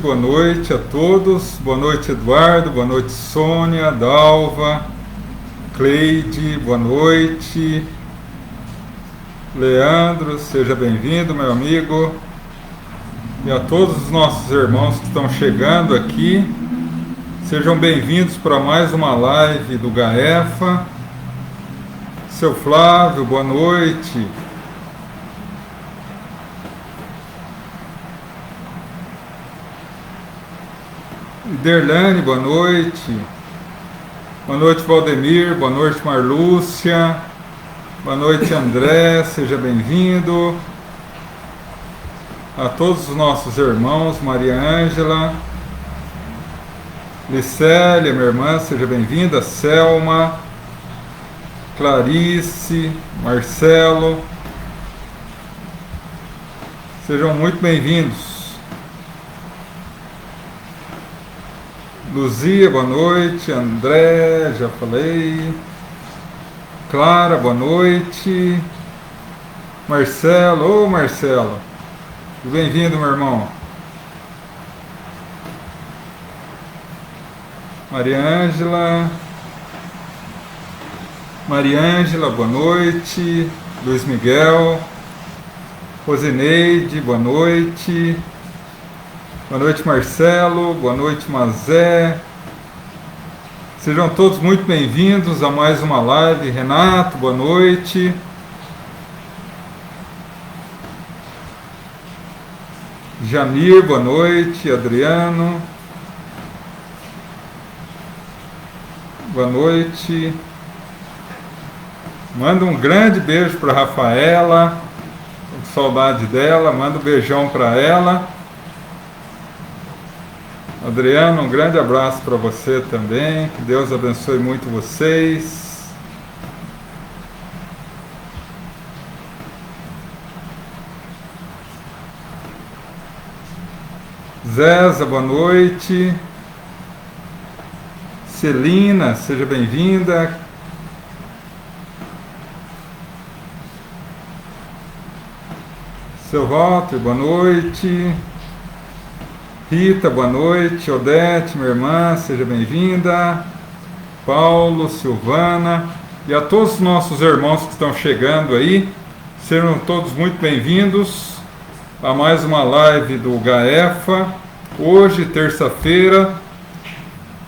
Boa noite a todos. Boa noite, Eduardo. Boa noite, Sônia, Dalva, Cleide. Boa noite. Leandro, seja bem-vindo, meu amigo. E a todos os nossos irmãos que estão chegando aqui, sejam bem-vindos para mais uma live do GAEFA. Seu Flávio, boa noite. Derlane, boa noite. Boa noite, Valdemir. Boa noite, Marlúcia. Boa noite, André. Seja bem-vindo. A todos os nossos irmãos, Maria Ângela, Licélia, minha irmã, seja bem-vinda. Selma, Clarice, Marcelo. Sejam muito bem-vindos. Luzia, boa noite. André, já falei. Clara, boa noite. Marcelo, ô Marcelo. Bem-vindo, meu irmão. Maria Ângela, boa noite. Luiz Miguel. Rosineide, boa noite. Boa noite, Marcelo. Boa noite, Mazé. Sejam todos muito bem-vindos a mais uma live. Renato, boa noite. Jamir, boa noite. Adriano, boa noite. Manda um grande beijo para Rafaela, com saudade dela. Manda um beijão para ela. Adriano, um grande abraço para você também. Que Deus abençoe muito vocês. Zéza, boa noite. Celina, seja bem-vinda. Seu Walter, boa noite. Rita, boa noite. Odete, minha irmã, seja bem-vinda. Paulo, Silvana e a todos os nossos irmãos que estão chegando aí, sejam todos muito bem-vindos a mais uma live do GAEFA. Hoje, terça-feira,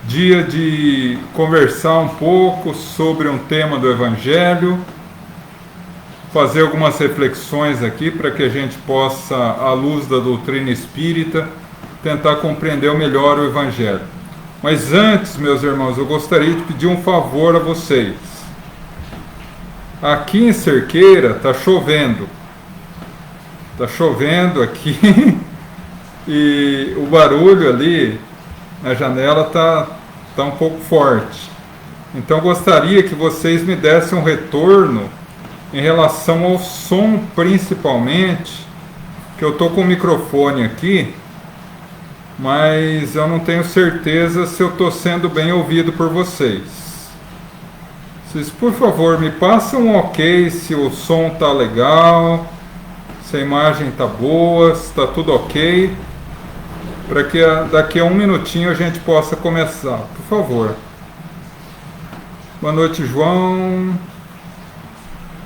dia de conversar um pouco sobre um tema do Evangelho, fazer algumas reflexões aqui para que a gente possa, à luz da doutrina espírita, tentar compreender melhor o Evangelho. Mas antes, meus irmãos, eu gostaria de pedir um favor a vocês. Aqui em Cerqueira está chovendo. Está chovendo aqui e o barulho ali na janela está um pouco forte. Então eu gostaria que vocês me dessem um retorno em relação ao som, principalmente, que eu estou com o microfone aqui, mas eu não tenho certeza se eu estou sendo bem ouvido por vocês. Vocês, por favor, me passem um ok se o som está legal, se a imagem está boa, se está tudo ok, para que daqui a um minutinho a gente possa começar, por favor. Boa noite, João.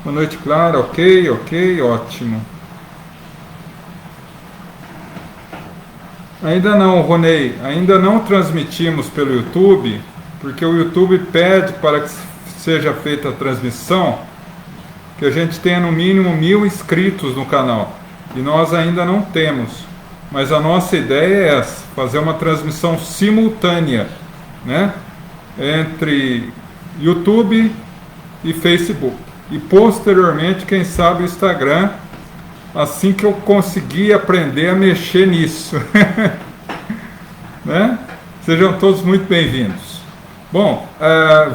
Boa noite, Clara. Ok, ótimo. Ainda não, Ronei, ainda não transmitimos pelo YouTube, porque o YouTube pede para que seja feita a transmissão, que a gente tenha no mínimo 1000 inscritos no canal, e nós ainda não temos, mas a nossa ideia é essa, fazer uma transmissão simultânea, né, entre YouTube e Facebook, e posteriormente, quem sabe, o Instagram, assim que eu conseguir aprender a mexer nisso. Né? Sejam todos muito bem-vindos. Bom,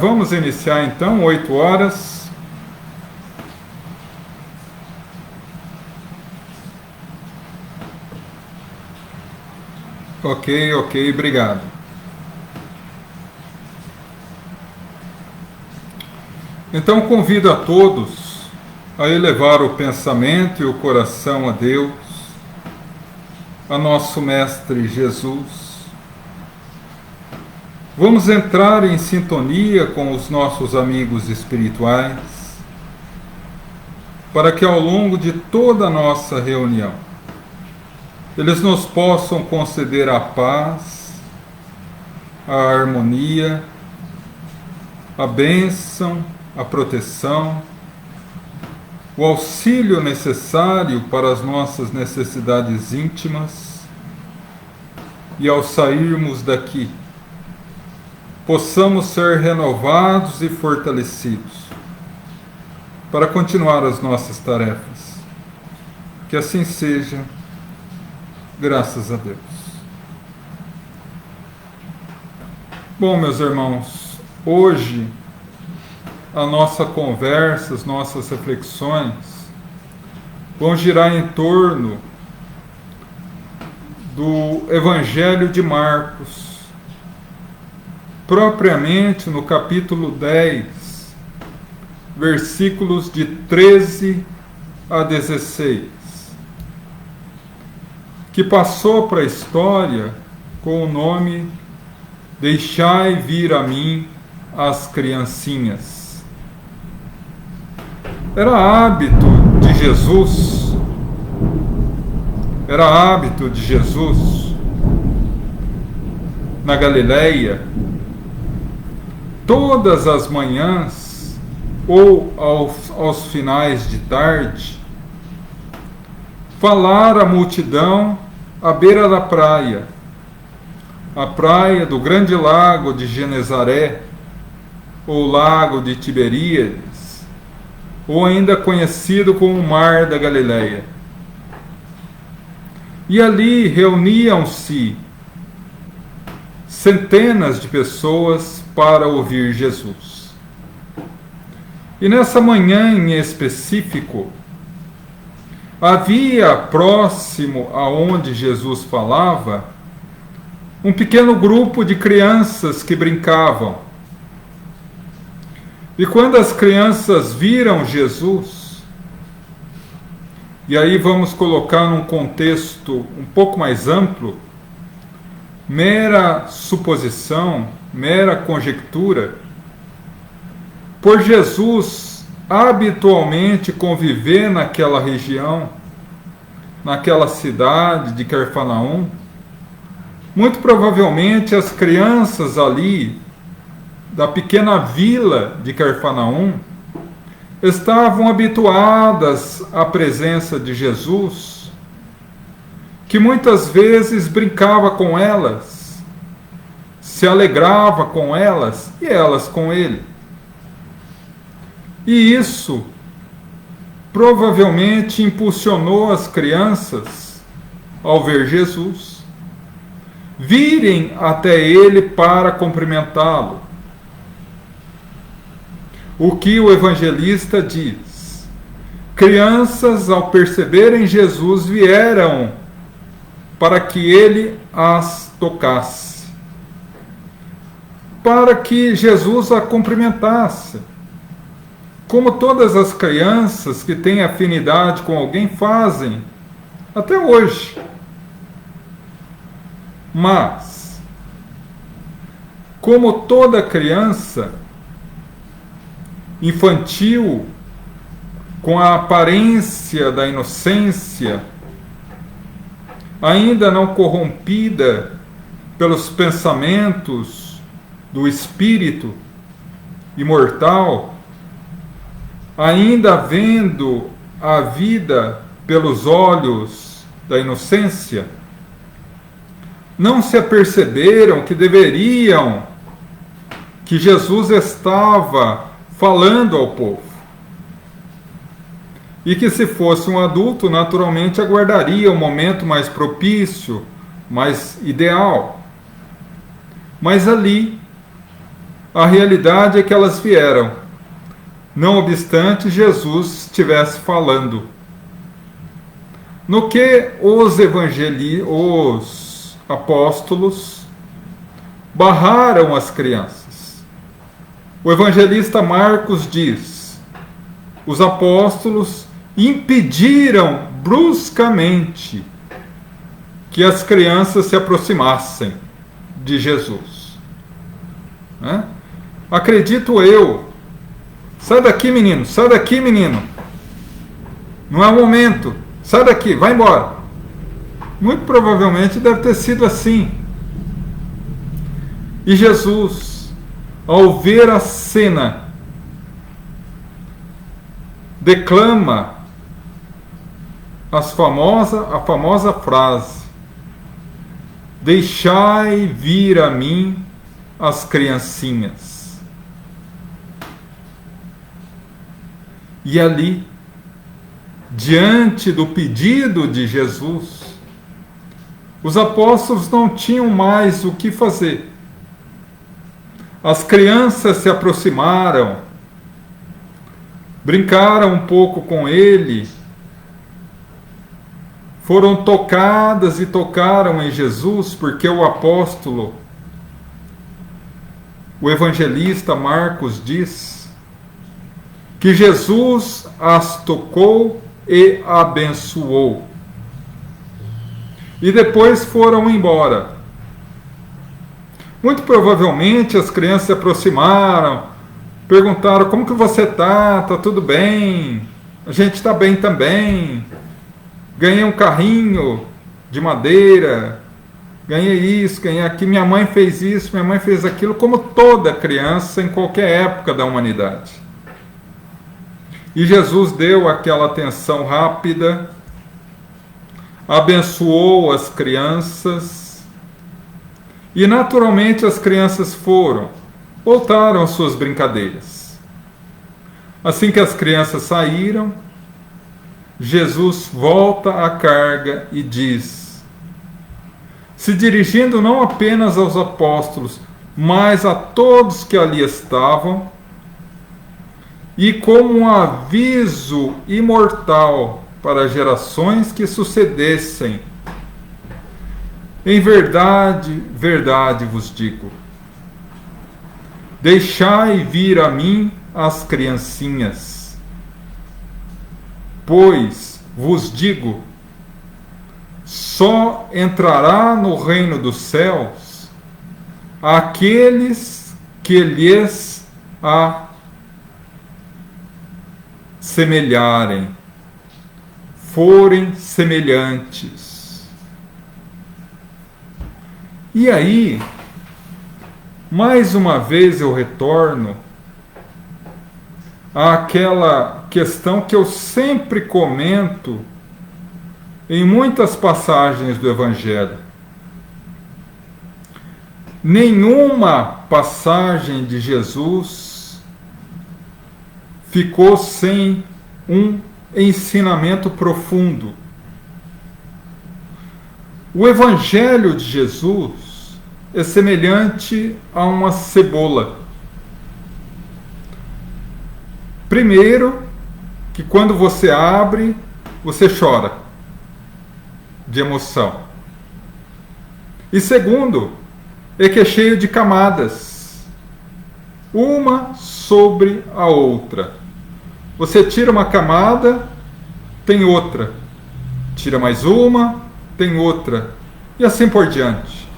vamos iniciar então, 8 horas. Ok, obrigado. Então convido a todos a elevar o pensamento e o coração a Deus, a nosso Mestre Jesus. Vamos entrar em sintonia com os nossos amigos espirituais, para que ao longo de toda a nossa reunião, eles nos possam conceder a paz, a harmonia, a bênção, a proteção, o auxílio necessário para as nossas necessidades íntimas, e ao sairmos daqui, possamos ser renovados e fortalecidos para continuar as nossas tarefas. Que assim seja, graças a Deus. Bom, meus irmãos, hoje a nossa conversa, as nossas reflexões vão girar em torno do Evangelho de Marcos, propriamente no capítulo 10, versículos de 13 a 16, que passou para a história com o nome Deixai vir a mim as criancinhas. Era hábito de Jesus na Galileia, todas as manhãs ou aos finais de tarde, falar à multidão à beira da praia, a praia do grande lago de Genezaré, ou lago de Tiberíades, ou ainda conhecido como o Mar da Galileia. E ali reuniam-se centenas de pessoas para ouvir Jesus. E nessa manhã em específico, havia próximo aonde Jesus falava, um pequeno grupo de crianças que brincavam. E quando as crianças viram Jesus, e aí vamos colocar num contexto um pouco mais amplo, mera suposição, mera conjectura, por Jesus habitualmente conviver naquela região, naquela cidade de Cafarnaum, muito provavelmente as crianças ali da pequena vila de Cafarnaum estavam habituadas à presença de Jesus, que muitas vezes brincava com elas, se alegrava com elas e elas com ele. E isso provavelmente impulsionou as crianças, ao ver Jesus, virem até ele para cumprimentá-lo. O que o evangelista diz: crianças, ao perceberem Jesus, vieram para que ele as tocasse, para que Jesus a cumprimentasse, como todas as crianças que têm afinidade com alguém fazem até hoje. Mas, como toda criança infantil, com a aparência da inocência, ainda não corrompida pelos pensamentos do espírito imortal, ainda vendo a vida pelos olhos da inocência, não se aperceberam que Jesus estava falando ao povo. E que se fosse um adulto, naturalmente aguardaria um momento mais propício, mais ideal. Mas ali, a realidade é que elas vieram, não obstante Jesus estivesse falando. No que os apóstolos barraram as crianças. O evangelista Marcos diz: os apóstolos impediram bruscamente que as crianças se aproximassem de Jesus. Né? Acredito eu. Sai daqui, menino. Sai daqui, menino. Não é o momento. Sai daqui, vai embora. Muito provavelmente deve ter sido assim. E Jesus, ao ver a cena, declama a famosa frase: deixai vir a mim as criancinhas. E ali, diante do pedido de Jesus, os apóstolos não tinham mais o que fazer. As crianças se aproximaram, brincaram um pouco com ele, foram tocadas e tocaram em Jesus, porque o apóstolo, o evangelista Marcos diz que Jesus as tocou e abençoou. E depois foram embora. Muito provavelmente as crianças se aproximaram, perguntaram: como que você está? Está tudo bem? A gente está bem também. Ganhei um carrinho de madeira, ganhei isso, ganhei aquilo, minha mãe fez isso, minha mãe fez aquilo, como toda criança em qualquer época da humanidade. E Jesus deu aquela atenção rápida, abençoou as crianças, e naturalmente as crianças voltaram às suas brincadeiras. Assim que as crianças saíram, Jesus volta à carga e diz, se dirigindo não apenas aos apóstolos, mas a todos que ali estavam, e como um aviso imortal para gerações que sucedessem: em verdade, verdade vos digo, deixai vir a mim as criancinhas, pois vos digo, só entrará no reino dos céus aqueles que lhes assemelharem, forem semelhantes. E aí, mais uma vez eu retorno àquela questão que eu sempre comento em muitas passagens do Evangelho. Nenhuma passagem de Jesus ficou sem um ensinamento profundo. O Evangelho de Jesus é semelhante a uma cebola. Primeiro, que quando você abre, você chora de emoção. E segundo, é que é cheio de camadas, uma sobre a outra. Você tira uma camada, tem outra. Tira mais uma, tem outra. E assim por diante.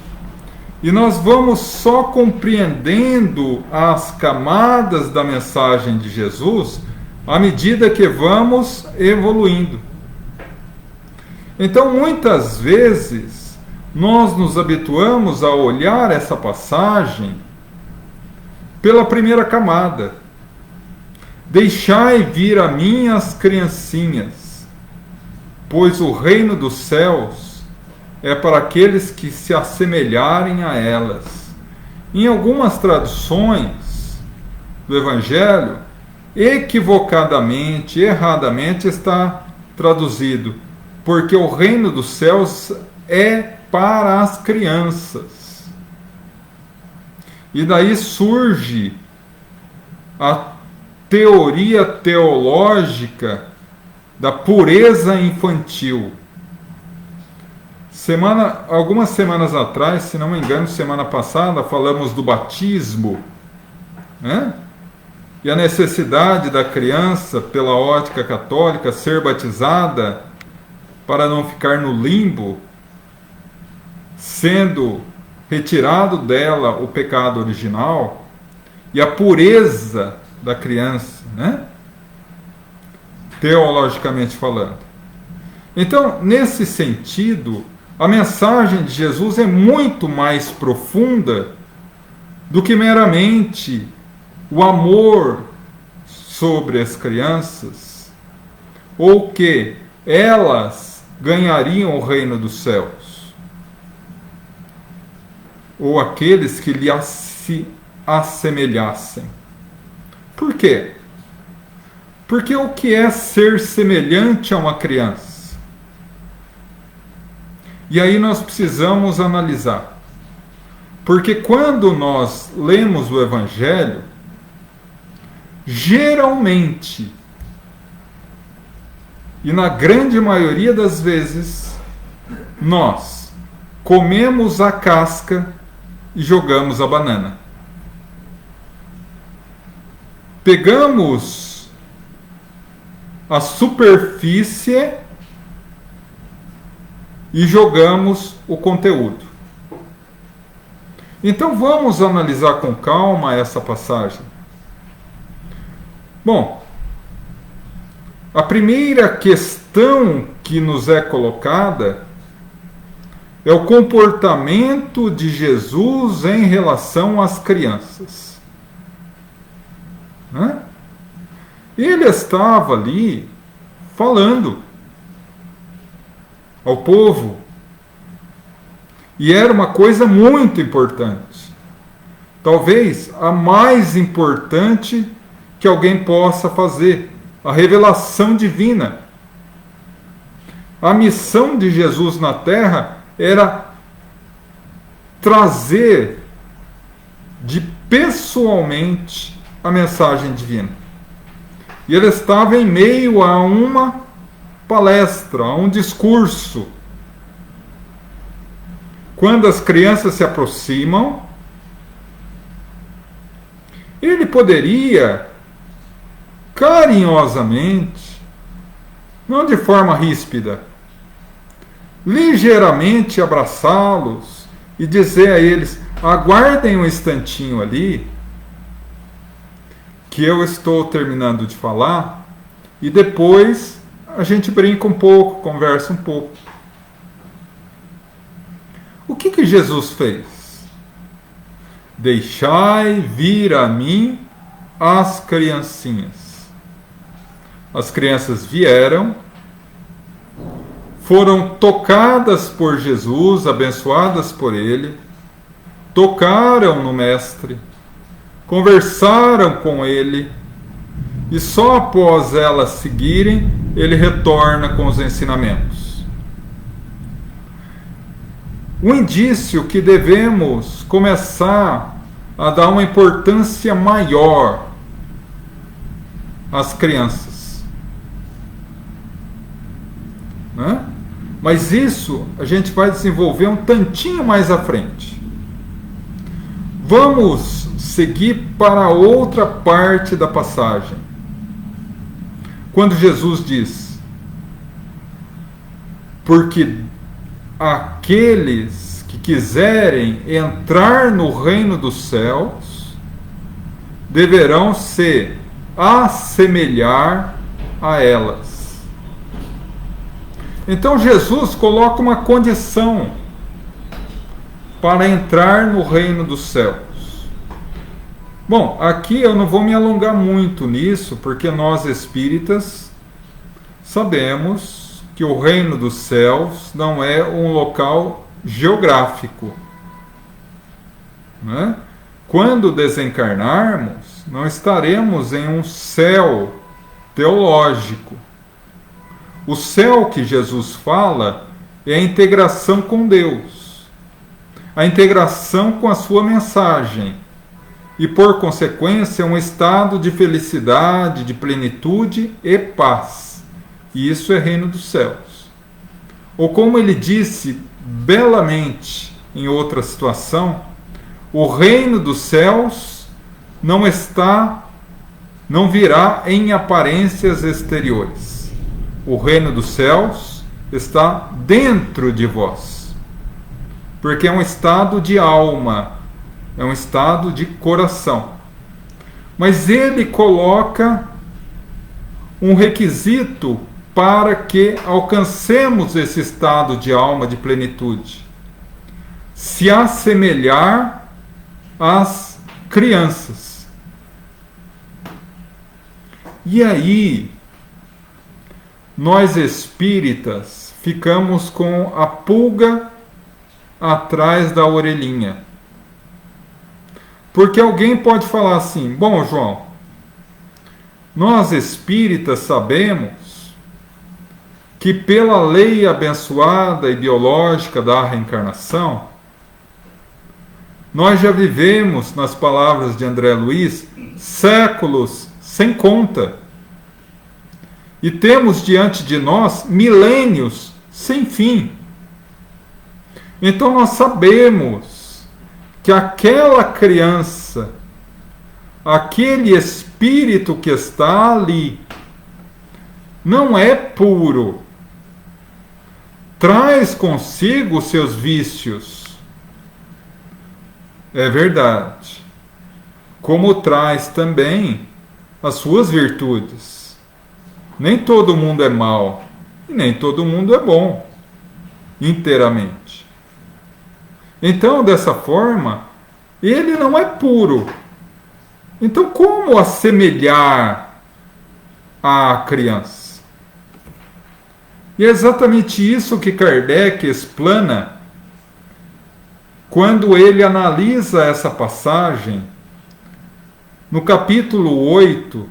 E nós vamos só compreendendo as camadas da mensagem de Jesus à medida que vamos evoluindo. Então, muitas vezes, nós nos habituamos a olhar essa passagem pela primeira camada. Deixai vir a mim as criancinhas, pois o reino dos céus é para aqueles que se assemelharem a elas. Em algumas traduções do Evangelho, equivocadamente, erradamente está traduzido, porque o reino dos céus é para as crianças. E daí surge a teoria teológica da pureza infantil. Algumas semanas atrás, se não me engano, semana passada, falamos do batismo, né? E a necessidade da criança, pela ótica católica, ser batizada para não ficar no limbo, sendo retirado dela o pecado original e a pureza da criança, né? Teologicamente falando. Então, nesse sentido, a mensagem de Jesus é muito mais profunda do que meramente o amor sobre as crianças, ou que elas ganhariam o reino dos céus, ou aqueles que lhe se assemelhassem. Por quê? Porque o que é ser semelhante a uma criança? E aí nós precisamos analisar. Porque quando nós lemos o Evangelho, geralmente, e na grande maioria das vezes, nós comemos a casca e jogamos a banana. Pegamos a superfície e jogamos o conteúdo. Então vamos analisar com calma essa passagem. Bom, a primeira questão que nos é colocada é o comportamento de Jesus em relação às crianças. Ele estava ali falando ao povo, e era uma coisa muito importante, talvez a mais importante que alguém possa fazer, a revelação divina. A missão de Jesus na terra era trazer pessoalmente a mensagem divina. E ele estava em meio a uma palestra, a um discurso. Quando as crianças se aproximam, ele poderia carinhosamente, não de forma ríspida, ligeiramente abraçá-los e dizer a eles: aguardem um instantinho ali, que eu estou terminando de falar, e depois a gente brinca um pouco, conversa um pouco. O que Jesus fez? Deixai vir a mim as criancinhas. As crianças vieram, foram tocadas por Jesus, abençoadas por ele, tocaram no Mestre, conversaram com ele, e só após elas seguirem, ele retorna com os ensinamentos. Um indício que devemos começar a dar uma importância maior às crianças. Né? Mas isso a gente vai desenvolver um tantinho mais à frente. Vamos seguir para outra parte da passagem. Quando Jesus diz: porque aqueles que quiserem entrar no reino dos céus deverão se assemelhar a elas. Então Jesus coloca uma condição para entrar no reino dos céus. Bom, aqui eu não vou me alongar muito nisso, porque nós espíritas sabemos que o reino dos céus não é um local geográfico. Né? Quando desencarnarmos, não estaremos em um céu teológico. O céu que Jesus fala é a integração com Deus, a integração com a sua mensagem, e por consequência um estado de felicidade, de plenitude e paz. E isso é reino dos céus. Ou como ele disse belamente em outra situação, o reino dos céus não virá em aparências exteriores. O reino dos céus está dentro de vós. Porque é um estado de alma, é um estado de coração. Mas ele coloca um requisito para que alcancemos esse estado de alma de plenitude: se assemelhar às crianças. E aí, nós espíritas ficamos com a pulga atrás da orelhinha. Porque alguém pode falar assim: bom, João, nós espíritas sabemos que pela lei abençoada e biológica da reencarnação, nós já vivemos, nas palavras de André Luiz, séculos sem conta. E temos diante de nós milênios sem fim. Então nós sabemos que aquela criança, aquele espírito que está ali, não é puro. Traz consigo os seus vícios. É verdade. Como traz também as suas virtudes. Nem todo mundo é mau e nem todo mundo é bom inteiramente. Então, dessa forma, ele não é puro. Então, como assemelhar à criança? E é exatamente isso que Kardec explana quando ele analisa essa passagem no capítulo 8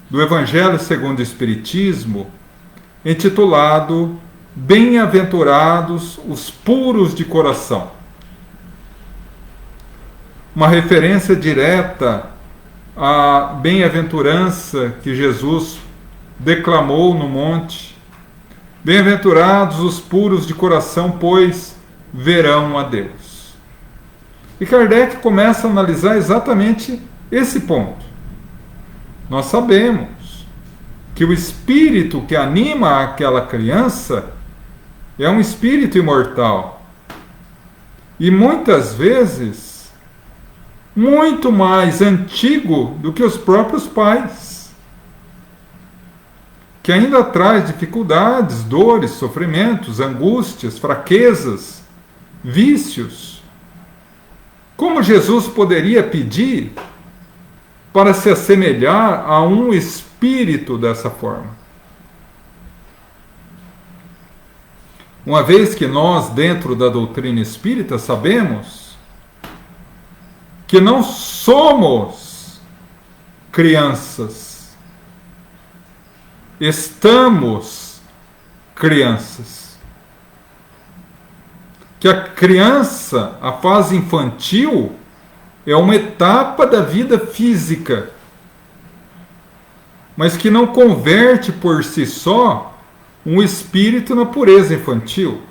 do Evangelho segundo o Espiritismo, intitulado Bem-aventurados os puros de coração. Uma referência direta à bem-aventurança que Jesus declamou no monte. Bem-aventurados os puros de coração, pois verão a Deus. E Kardec começa a analisar exatamente esse ponto. Nós sabemos que o espírito que anima aquela criança é um espírito imortal. E muitas vezes muito mais antigo do que os próprios pais, que ainda traz dificuldades, dores, sofrimentos, angústias, fraquezas, vícios. Como Jesus poderia pedir para se assemelhar a um espírito dessa forma? Uma vez que nós, dentro da doutrina espírita, sabemos que não somos crianças, estamos crianças. Que a criança, a fase infantil, é uma etapa da vida física, mas que não converte por si só um espírito na pureza infantil.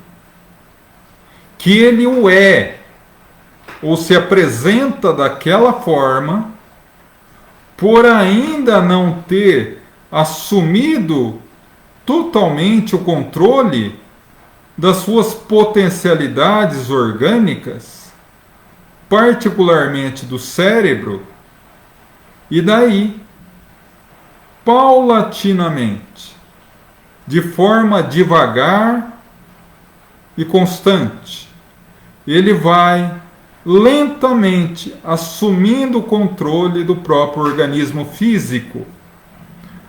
Que ele o é, ou se apresenta daquela forma, por ainda não ter assumido totalmente o controle das suas potencialidades orgânicas, particularmente do cérebro, e daí, paulatinamente, de forma devagar e constante, ele vai lentamente assumindo o controle do próprio organismo físico.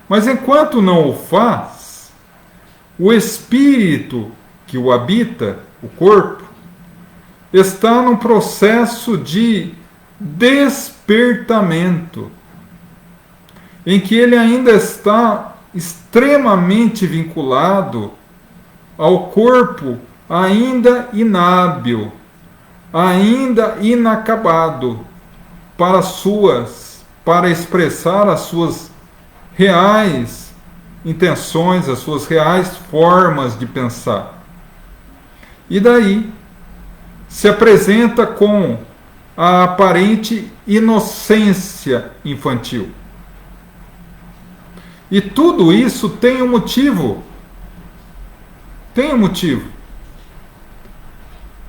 Mas enquanto não o faz, o espírito que o habita, o corpo, está num processo de despertamento, em que ele ainda está extremamente vinculado ao corpo ainda inábil, ainda inacabado, para expressar as suas reais intenções, as suas reais formas de pensar. E daí se apresenta com a aparente inocência infantil. E tudo isso tem um motivo. Tem um motivo.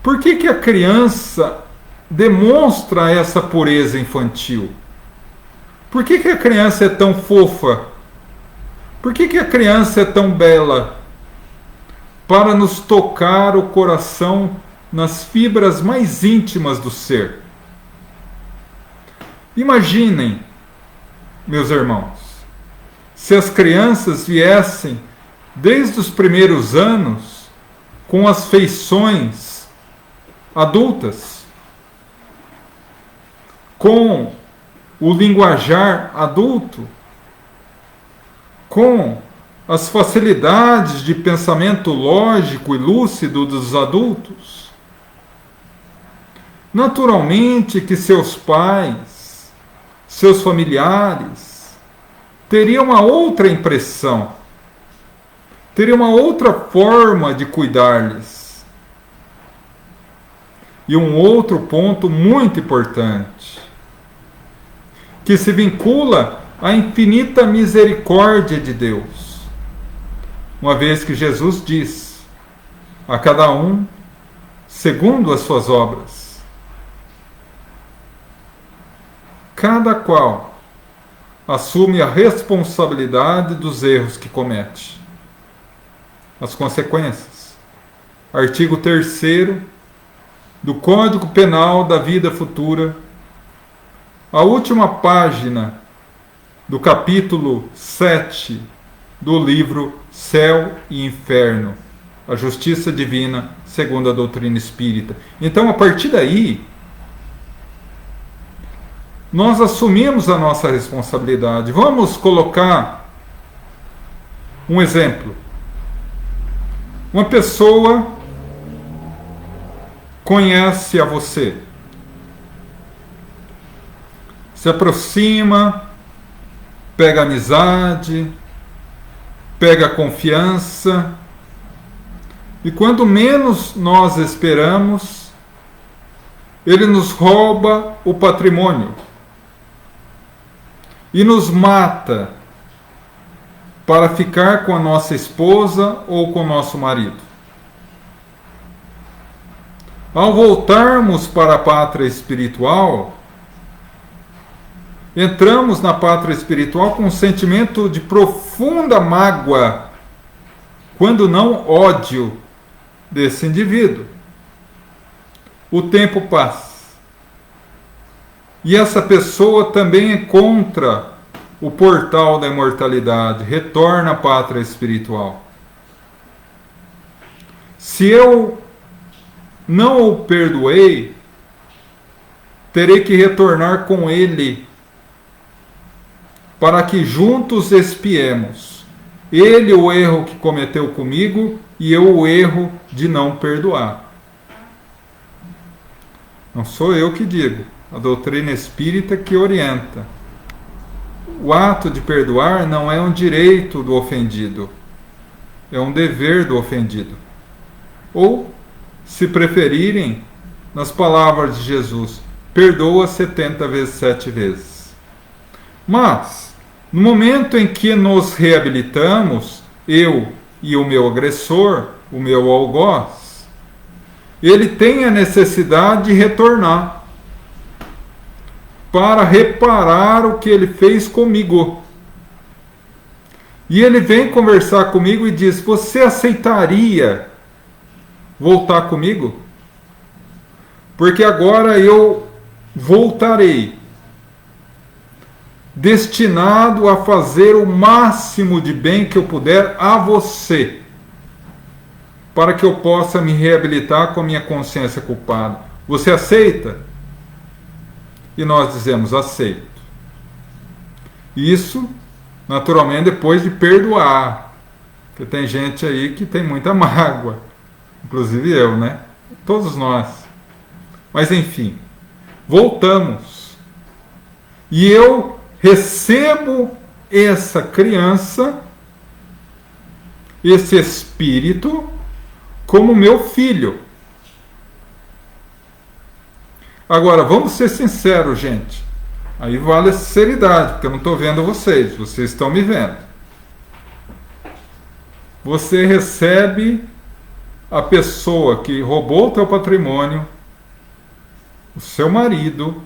Por que a criança demonstra essa pureza infantil? Por que a criança é tão fofa? Por que a criança é tão bela? Para nos tocar o coração nas fibras mais íntimas do ser. Imaginem, meus irmãos, se as crianças viessem desde os primeiros anos com as feições adultas, com o linguajar adulto, com as facilidades de pensamento lógico e lúcido dos adultos. Naturalmente que seus pais, seus familiares, teriam uma outra impressão, teriam uma outra forma de cuidar-lhes. E um outro ponto muito importante, que se vincula à infinita misericórdia de Deus, uma vez que Jesus diz: a cada um segundo as suas obras. Cada qual assume a responsabilidade dos erros que comete, as consequências. Artigo 3º do Código Penal da Vida Futura, a última página do capítulo 7 do livro Céu e Inferno, a Justiça Divina segundo a doutrina espírita. Então, a partir daí, nós assumimos a nossa responsabilidade. Vamos colocar um exemplo. Uma pessoa conhece a você, se aproxima, pega amizade, pega confiança, e quando menos nós esperamos, ele nos rouba o patrimônio e nos mata para ficar com a nossa esposa ou com o nosso marido. Ao voltarmos para a pátria espiritual, entramos na pátria espiritual com um sentimento de profunda mágoa, quando não ódio, desse indivíduo. O tempo passa. E essa pessoa também encontra o portal da imortalidade, retorna à pátria espiritual. Se eu não o perdoei, terei que retornar com ele, para que juntos expiemos. Ele o erro que cometeu comigo e eu o erro de não perdoar. Não sou eu que digo, a doutrina espírita que orienta. O ato de perdoar não é um direito do ofendido, é um dever do ofendido. Ou, se preferirem, nas palavras de Jesus, perdoa 70 vezes 7 vezes. Mas, no momento em que nos reabilitamos, eu e o meu agressor, o meu algoz, ele tem a necessidade de retornar para reparar o que ele fez comigo. E ele vem conversar comigo e diz: você aceitaria voltar comigo? Porque agora eu voltarei destinado a fazer o máximo de bem que eu puder a você, para que eu possa me reabilitar com a minha consciência culpada. Você aceita? E nós dizemos: aceito. Isso, naturalmente, depois de perdoar. Porque tem gente aí que tem muita mágoa. Inclusive eu, né? Todos nós. Mas enfim, voltamos. E eu recebo essa criança, esse espírito, como meu filho. Agora, vamos ser sinceros, gente. Aí vale a sinceridade, porque eu não estou vendo vocês estão me vendo. Você recebe a pessoa que roubou o teu patrimônio, o seu marido,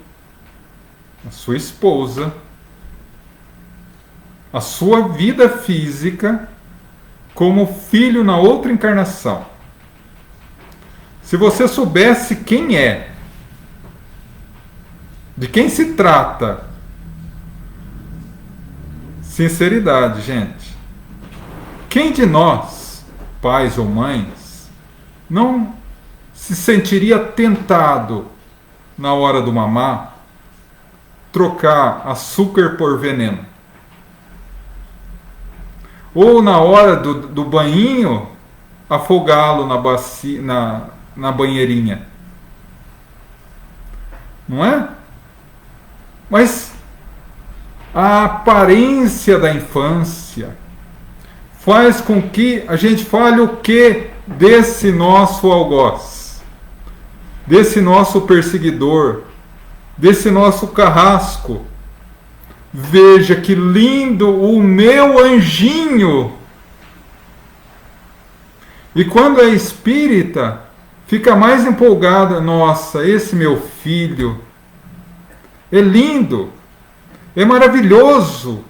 a sua esposa, a sua vida física, como filho na outra encarnação. Se você soubesse quem é, de quem se trata, sinceridade, gente. Quem de nós, pais ou mães, não se sentiria tentado, na hora do mamar, trocar açúcar por veneno? Ou na hora do banhinho, afogá-lo na banheirinha? Não é? Mas a aparência da infância faz com que a gente fale o que desse nosso algoz, desse nosso perseguidor, desse nosso carrasco. Veja que lindo o meu anjinho. E quando é espírita, fica mais empolgada. Nossa, esse meu filho é lindo, é maravilhoso,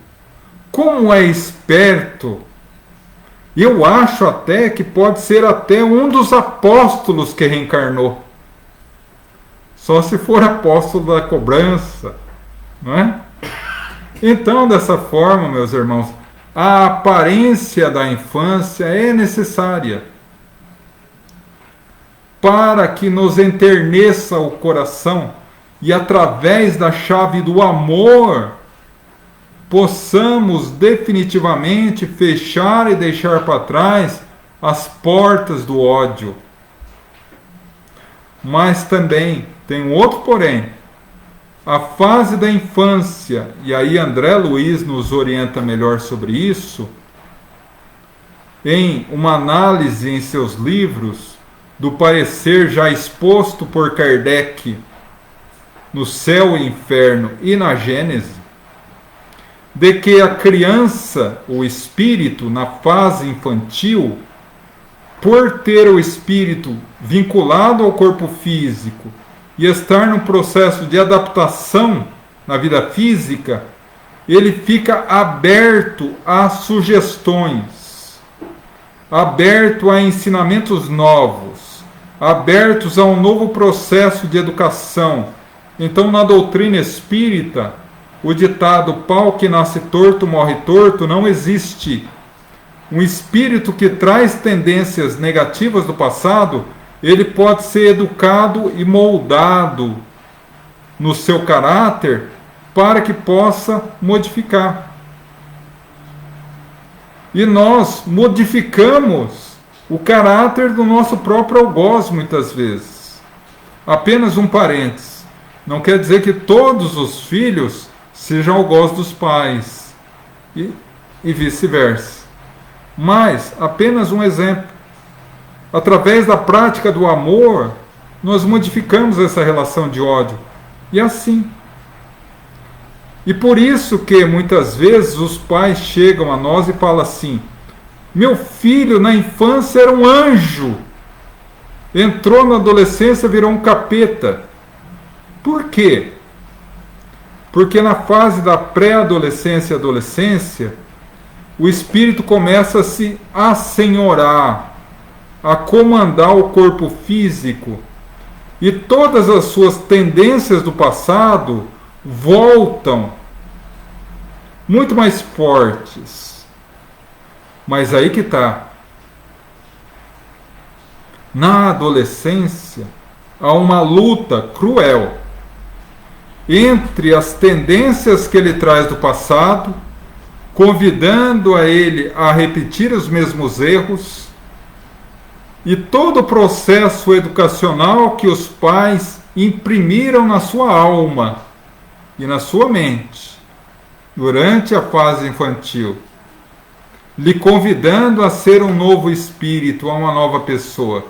como é esperto. Eu acho até que pode ser até um dos apóstolos que reencarnou. Só se for apóstolo da cobrança, não é? Então, dessa forma, meus irmãos, a aparência da infância é necessária para que nos enterneça o coração e, através da chave do amor, possamos definitivamente fechar e deixar para trás as portas do ódio. Mas também tem um outro porém. A fase da infância, e aí André Luiz nos orienta melhor sobre isso, em uma análise em seus livros do parecer já exposto por Kardec no Céu e Inferno e na Gênese, de que a criança, o espírito, na fase infantil, por ter o espírito vinculado ao corpo físico e estar num processo de adaptação na vida física, ele fica aberto a sugestões, aberto a ensinamentos novos, abertos a um novo processo de educação. Então, na doutrina espírita, o ditado "pau que nasce torto, morre torto" não existe. Um espírito que traz tendências negativas do passado, ele pode ser educado e moldado no seu caráter para que possa modificar. E nós modificamos o caráter do nosso próprio algoz muitas vezes. Apenas um parênteses. Não quer dizer que todos os filhos sejam algoz dos pais e vice-versa. Mas, apenas um exemplo. Através da prática do amor, nós modificamos essa relação de ódio. E assim. E por isso que muitas vezes os pais chegam a nós e falam assim: meu filho na infância era um anjo, entrou na adolescência, virou um capeta. Por quê? Porque na fase da pré-adolescência e adolescência, o espírito começa a se assenhorar, a comandar o corpo físico, e todas as suas tendências do passado voltam muito mais fortes. Mas aí que está. Na adolescência, há uma luta cruel entre as tendências que ele traz do passado, convidando a ele a repetir os mesmos erros, e todo o processo educacional que os pais imprimiram na sua alma e na sua mente durante a fase infantil, lhe convidando a ser um novo espírito, a uma nova pessoa.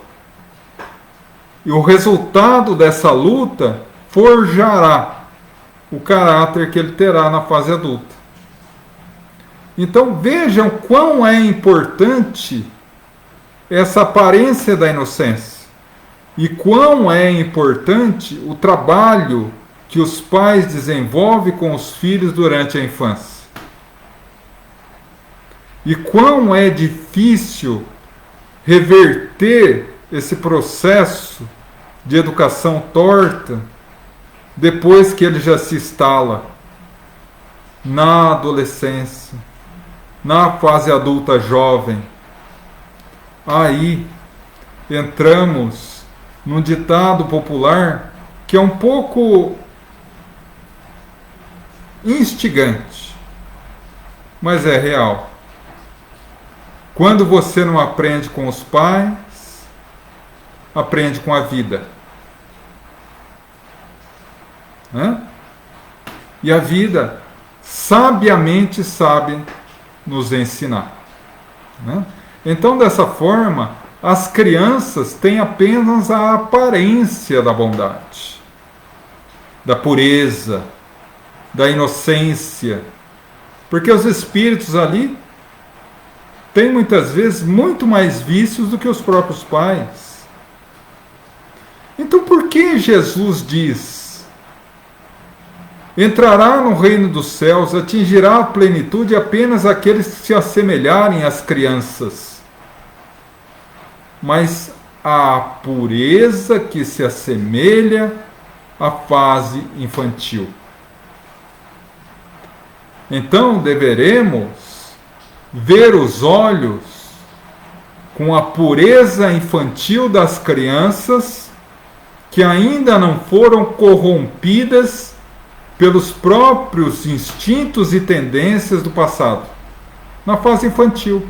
E o resultado dessa luta forjará o caráter que ele terá na fase adulta. Então vejam quão é importante essa aparência da inocência e quão é importante o trabalho que os pais desenvolvem com os filhos durante a infância. E quão é difícil reverter esse processo de educação torta depois que ele já se instala na adolescência, na fase adulta jovem. Aí entramos num ditado popular que é um pouco instigante, mas é real. Quando você não aprende com os pais, aprende com a vida. Né? E a vida sabiamente sabe nos ensinar. Né? Então, dessa forma, as crianças têm apenas a aparência da bondade, da pureza, da inocência, porque os espíritos ali têm muitas vezes muito mais vícios do que os próprios pais. Então, por que Jesus diz: entrará no reino dos céus, atingirá a plenitude apenas aqueles que se assemelharem às crianças, mas a pureza que se assemelha à fase infantil? Então deveremos ver os olhos com a pureza infantil das crianças que ainda não foram corrompidas pelos próprios instintos e tendências do passado. Na fase infantil,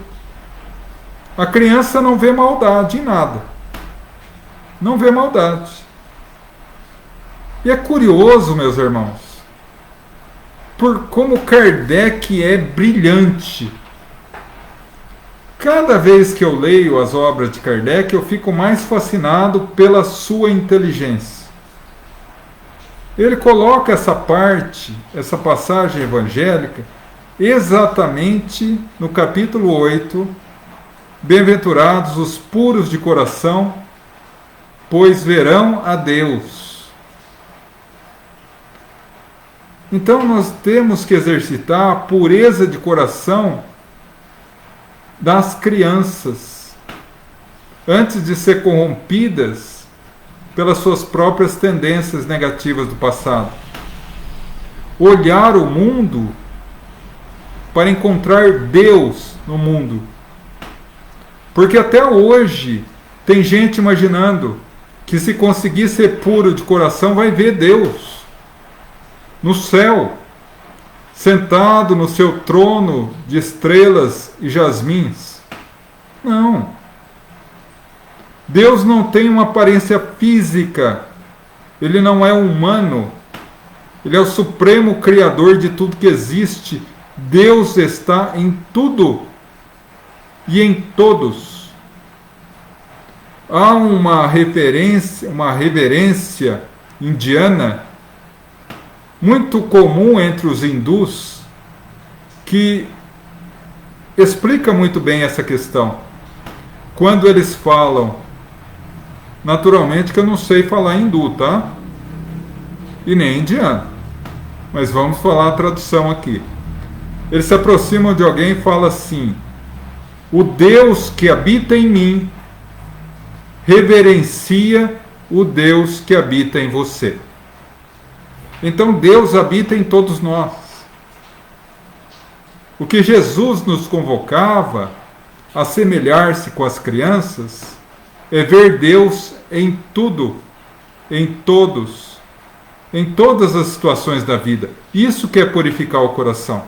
a criança não vê maldade em nada. Não vê maldade. E é curioso, meus irmãos, por como Kardec é brilhante. Cada vez que eu leio as obras de Kardec, eu fico mais fascinado pela sua inteligência. Ele coloca essa parte, essa passagem evangélica, exatamente no capítulo 8, bem-aventurados os puros de coração, pois verão a Deus. Então nós temos que exercitar a pureza de coração das crianças, antes de ser corrompidas pelas suas próprias tendências negativas do passado. Olhar o mundo para encontrar Deus no mundo. Porque até hoje tem gente imaginando que se conseguir ser puro de coração vai ver Deus no céu, sentado no seu trono de estrelas e jasmins. Não. Deus não tem uma aparência física. Ele não é humano. Ele é o supremo criador de tudo que existe. Deus está em tudo e em todos. Há uma reverência indiana muito comum entre os hindus, que explica muito bem essa questão. Quando eles falam, naturalmente que eu não sei falar hindu, tá? E nem indiano. Mas vamos falar a tradução aqui. Eles se aproximam de alguém e falam assim: o Deus que habita em mim reverencia o Deus que habita em você. Então Deus habita em todos nós. O que Jesus nos convocava a semelhar-se com as crianças é ver Deus em tudo, em todos, em todas as situações da vida. Isso que é purificar o coração.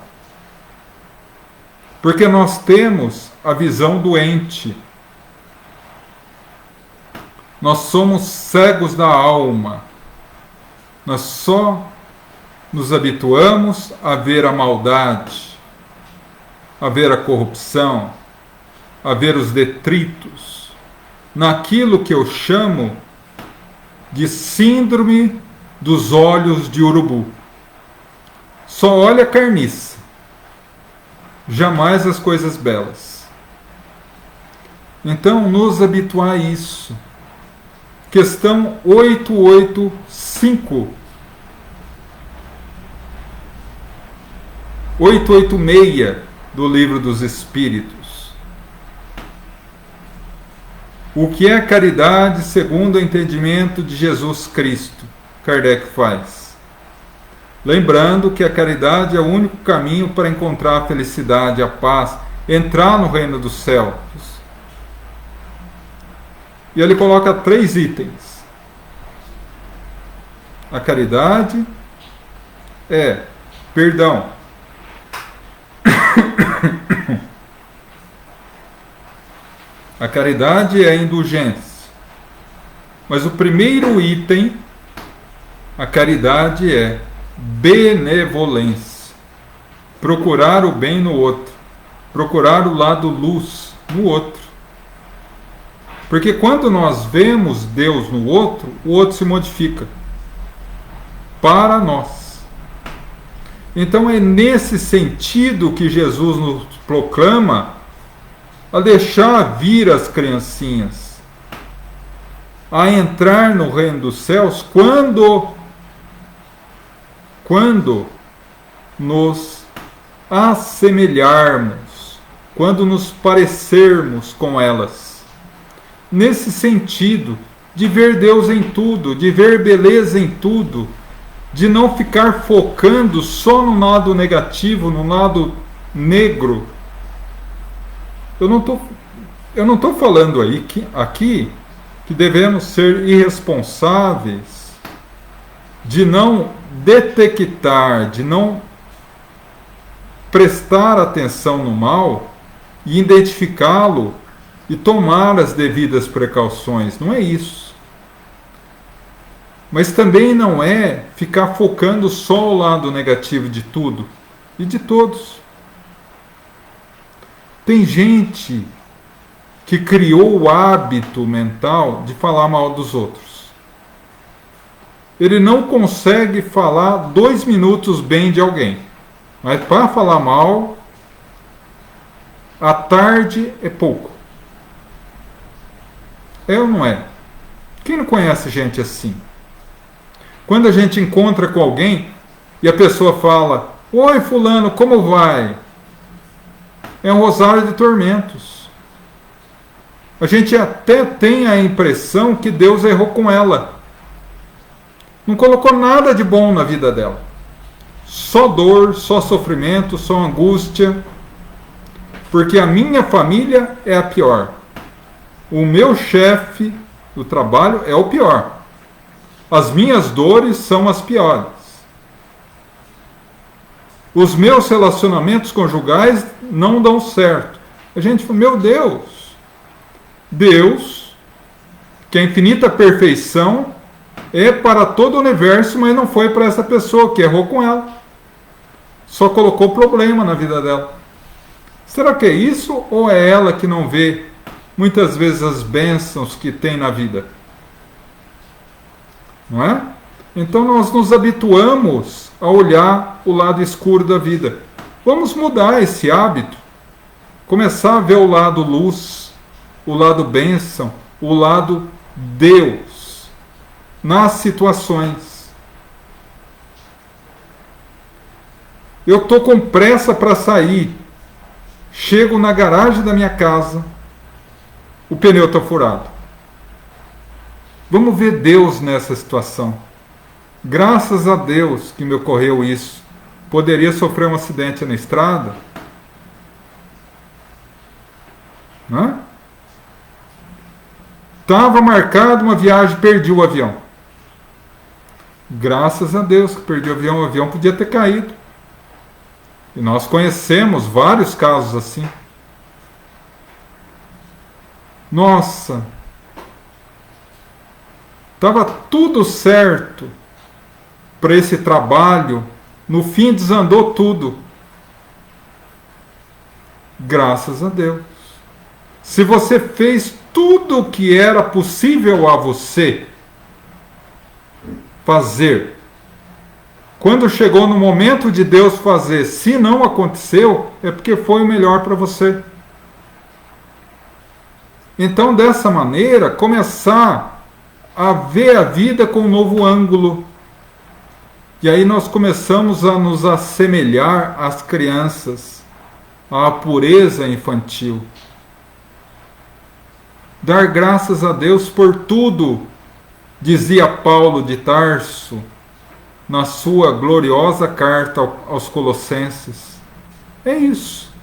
Porque nós temos a visão doente. Nós somos cegos da alma. Nós só nos habituamos a ver a maldade, a ver a corrupção, a ver os detritos, naquilo que eu chamo de síndrome dos olhos de urubu. Só olha a carniça, jamais as coisas belas. Então, nos habituar a isso. Questão 885. 886 do Livro dos Espíritos. O que é caridade segundo o entendimento de Jesus Cristo? Kardec faz. Lembrando que a caridade é o único caminho para encontrar a felicidade, a paz, entrar no reino dos céus. E ele coloca 3 itens. A caridade é perdão. A caridade é a indulgência. Mas o primeiro item, a caridade é benevolência. Procurar o bem no outro. Procurar o lado luz no outro. Porque quando nós vemos Deus no outro, o outro se modifica para nós. Então é nesse sentido que Jesus nos proclama a deixar vir as criancinhas, a entrar no reino dos céus quando nos assemelharmos, quando nos parecermos com elas. Nesse sentido de ver Deus em tudo, de ver beleza em tudo, de não ficar focando só no lado negativo, no lado negro. Eu não estou falando aqui que devemos ser irresponsáveis de não detectar, de não prestar atenção no mal e identificá-lo e tomar as devidas precauções. Não é isso. Mas também não é ficar focando só o lado negativo de tudo e de todos. Tem gente que criou o hábito mental de falar mal dos outros. Ele não consegue falar 2 minutos bem de alguém. Mas para falar mal, à tarde é pouco. É ou não é? Quem não conhece gente assim? Quando a gente encontra com alguém e a pessoa fala: "Oi, fulano, como vai?" É um rosário de tormentos. A gente até tem a impressão que Deus errou com ela. Não colocou nada de bom na vida dela. Só dor, só sofrimento, só angústia. Porque a minha família é a pior. O meu chefe do trabalho é o pior. As minhas dores são as piores. Os meus relacionamentos conjugais não dão certo. A gente fala: meu Deus, que a infinita perfeição é para todo o universo, mas não foi para essa pessoa, que errou com ela. Só colocou problema na vida dela. Será que é isso, ou é ela que não vê muitas vezes as bênçãos que tem na vida? Não é? Então nós nos habituamos a olhar o lado escuro da vida. Vamos mudar esse hábito. Começar a ver o lado luz, o lado bênção, o lado Deus nas situações. Eu estou com pressa para sair. Chego na garagem da minha casa, o pneu está furado. Vamos ver Deus nessa situação. Graças a Deus que me ocorreu isso. Poderia sofrer um acidente na estrada? Não? Estava marcado uma viagem, perdi o avião. Graças a Deus que perdi o avião podia ter caído. E nós conhecemos vários casos assim. Nossa, estava tudo certo para esse trabalho, no fim desandou tudo. Graças a Deus. Se você fez tudo o que era possível a você, fazer. Quando chegou no momento de Deus fazer, se não aconteceu, é porque foi o melhor para você. Então, dessa maneira, começar a ver a vida com um novo ângulo. E aí nós começamos a nos assemelhar às crianças, à pureza infantil. Dar graças a Deus por tudo, dizia Paulo de Tarso, na sua gloriosa carta aos Colossenses. É isso.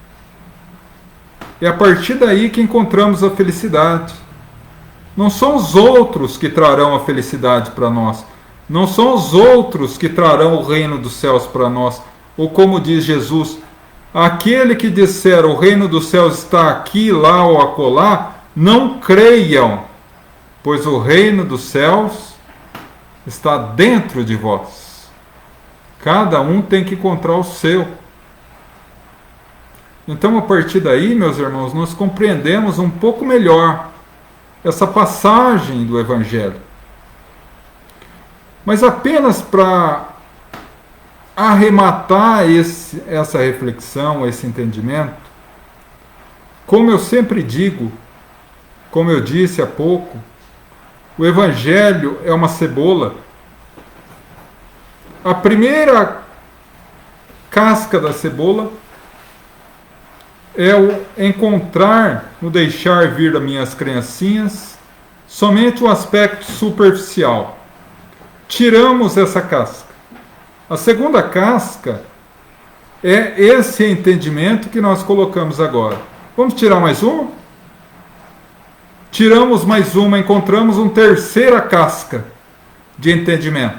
É a partir daí que encontramos a felicidade. Não são os outros que trarão a felicidade para nós. Não são os outros que trarão o reino dos céus para nós. Ou como diz Jesus, aquele que disser o reino dos céus está aqui, lá ou acolá, não creiam, pois o reino dos céus está dentro de vós. Cada um tem que encontrar o seu. Então, a partir daí, meus irmãos, nós compreendemos um pouco melhor essa passagem do Evangelho. Mas apenas para arrematar essa reflexão, esse entendimento, como eu sempre digo, como eu disse há pouco, o Evangelho é uma cebola. A primeira casca da cebola é o encontrar, no deixar vir as minhas criancinhas, somente o aspecto superficial. Tiramos essa casca. A segunda casca é esse entendimento que nós colocamos agora. Vamos tirar mais uma? Tiramos mais uma, encontramos uma terceira casca de entendimento.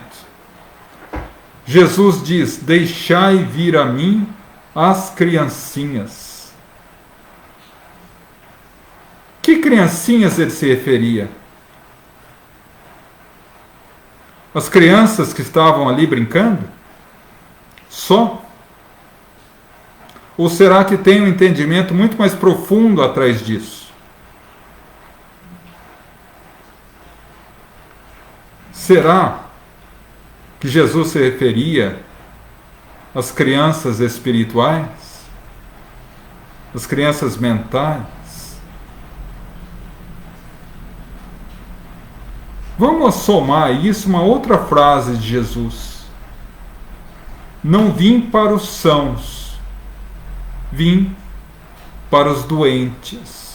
Jesus diz, deixai vir a mim as criancinhas. Que criancinhas ele se referia? As crianças que estavam ali brincando? Só? Ou será que tem um entendimento muito mais profundo atrás disso? Será que Jesus se referia às crianças espirituais? Às crianças mentais? Vamos somar a isso uma outra frase de Jesus. Não vim para os sãos, vim para os doentes.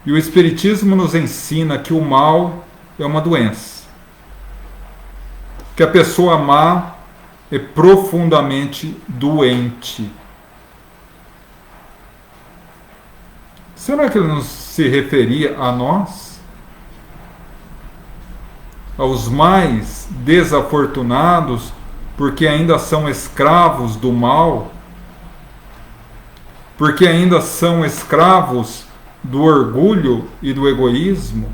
E o Espiritismo nos ensina que o mal é uma doença. Que a pessoa má é profundamente doente. Será que ele não se referia a nós? Aos mais desafortunados, porque ainda são escravos do mal? Porque ainda são escravos do orgulho e do egoísmo?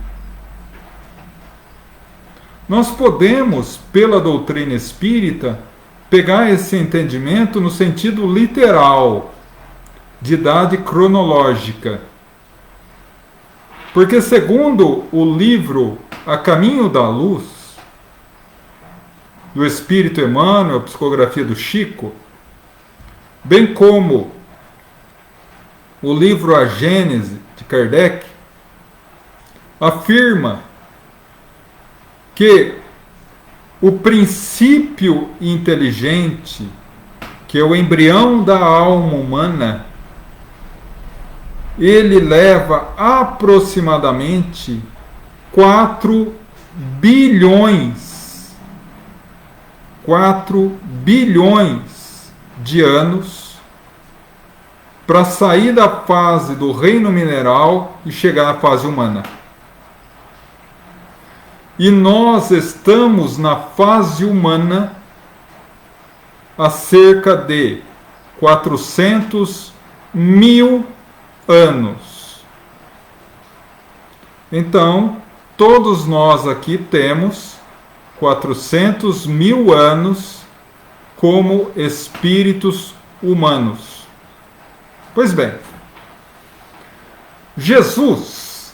Nós podemos, pela doutrina espírita, pegar esse entendimento no sentido literal, de idade cronológica. Porque, segundo o livro A Caminho da Luz, do Espírito Emmanuel, a psicografia do Chico, bem como o livro A Gênese, de Kardec, afirma que o princípio inteligente, que é o embrião da alma humana, ele leva aproximadamente 4 bilhões de anos para sair da fase do reino mineral e chegar à fase humana. E nós estamos na fase humana há cerca de 400 mil anos. Então, todos nós aqui temos 400 mil anos como espíritos humanos. Pois bem, Jesus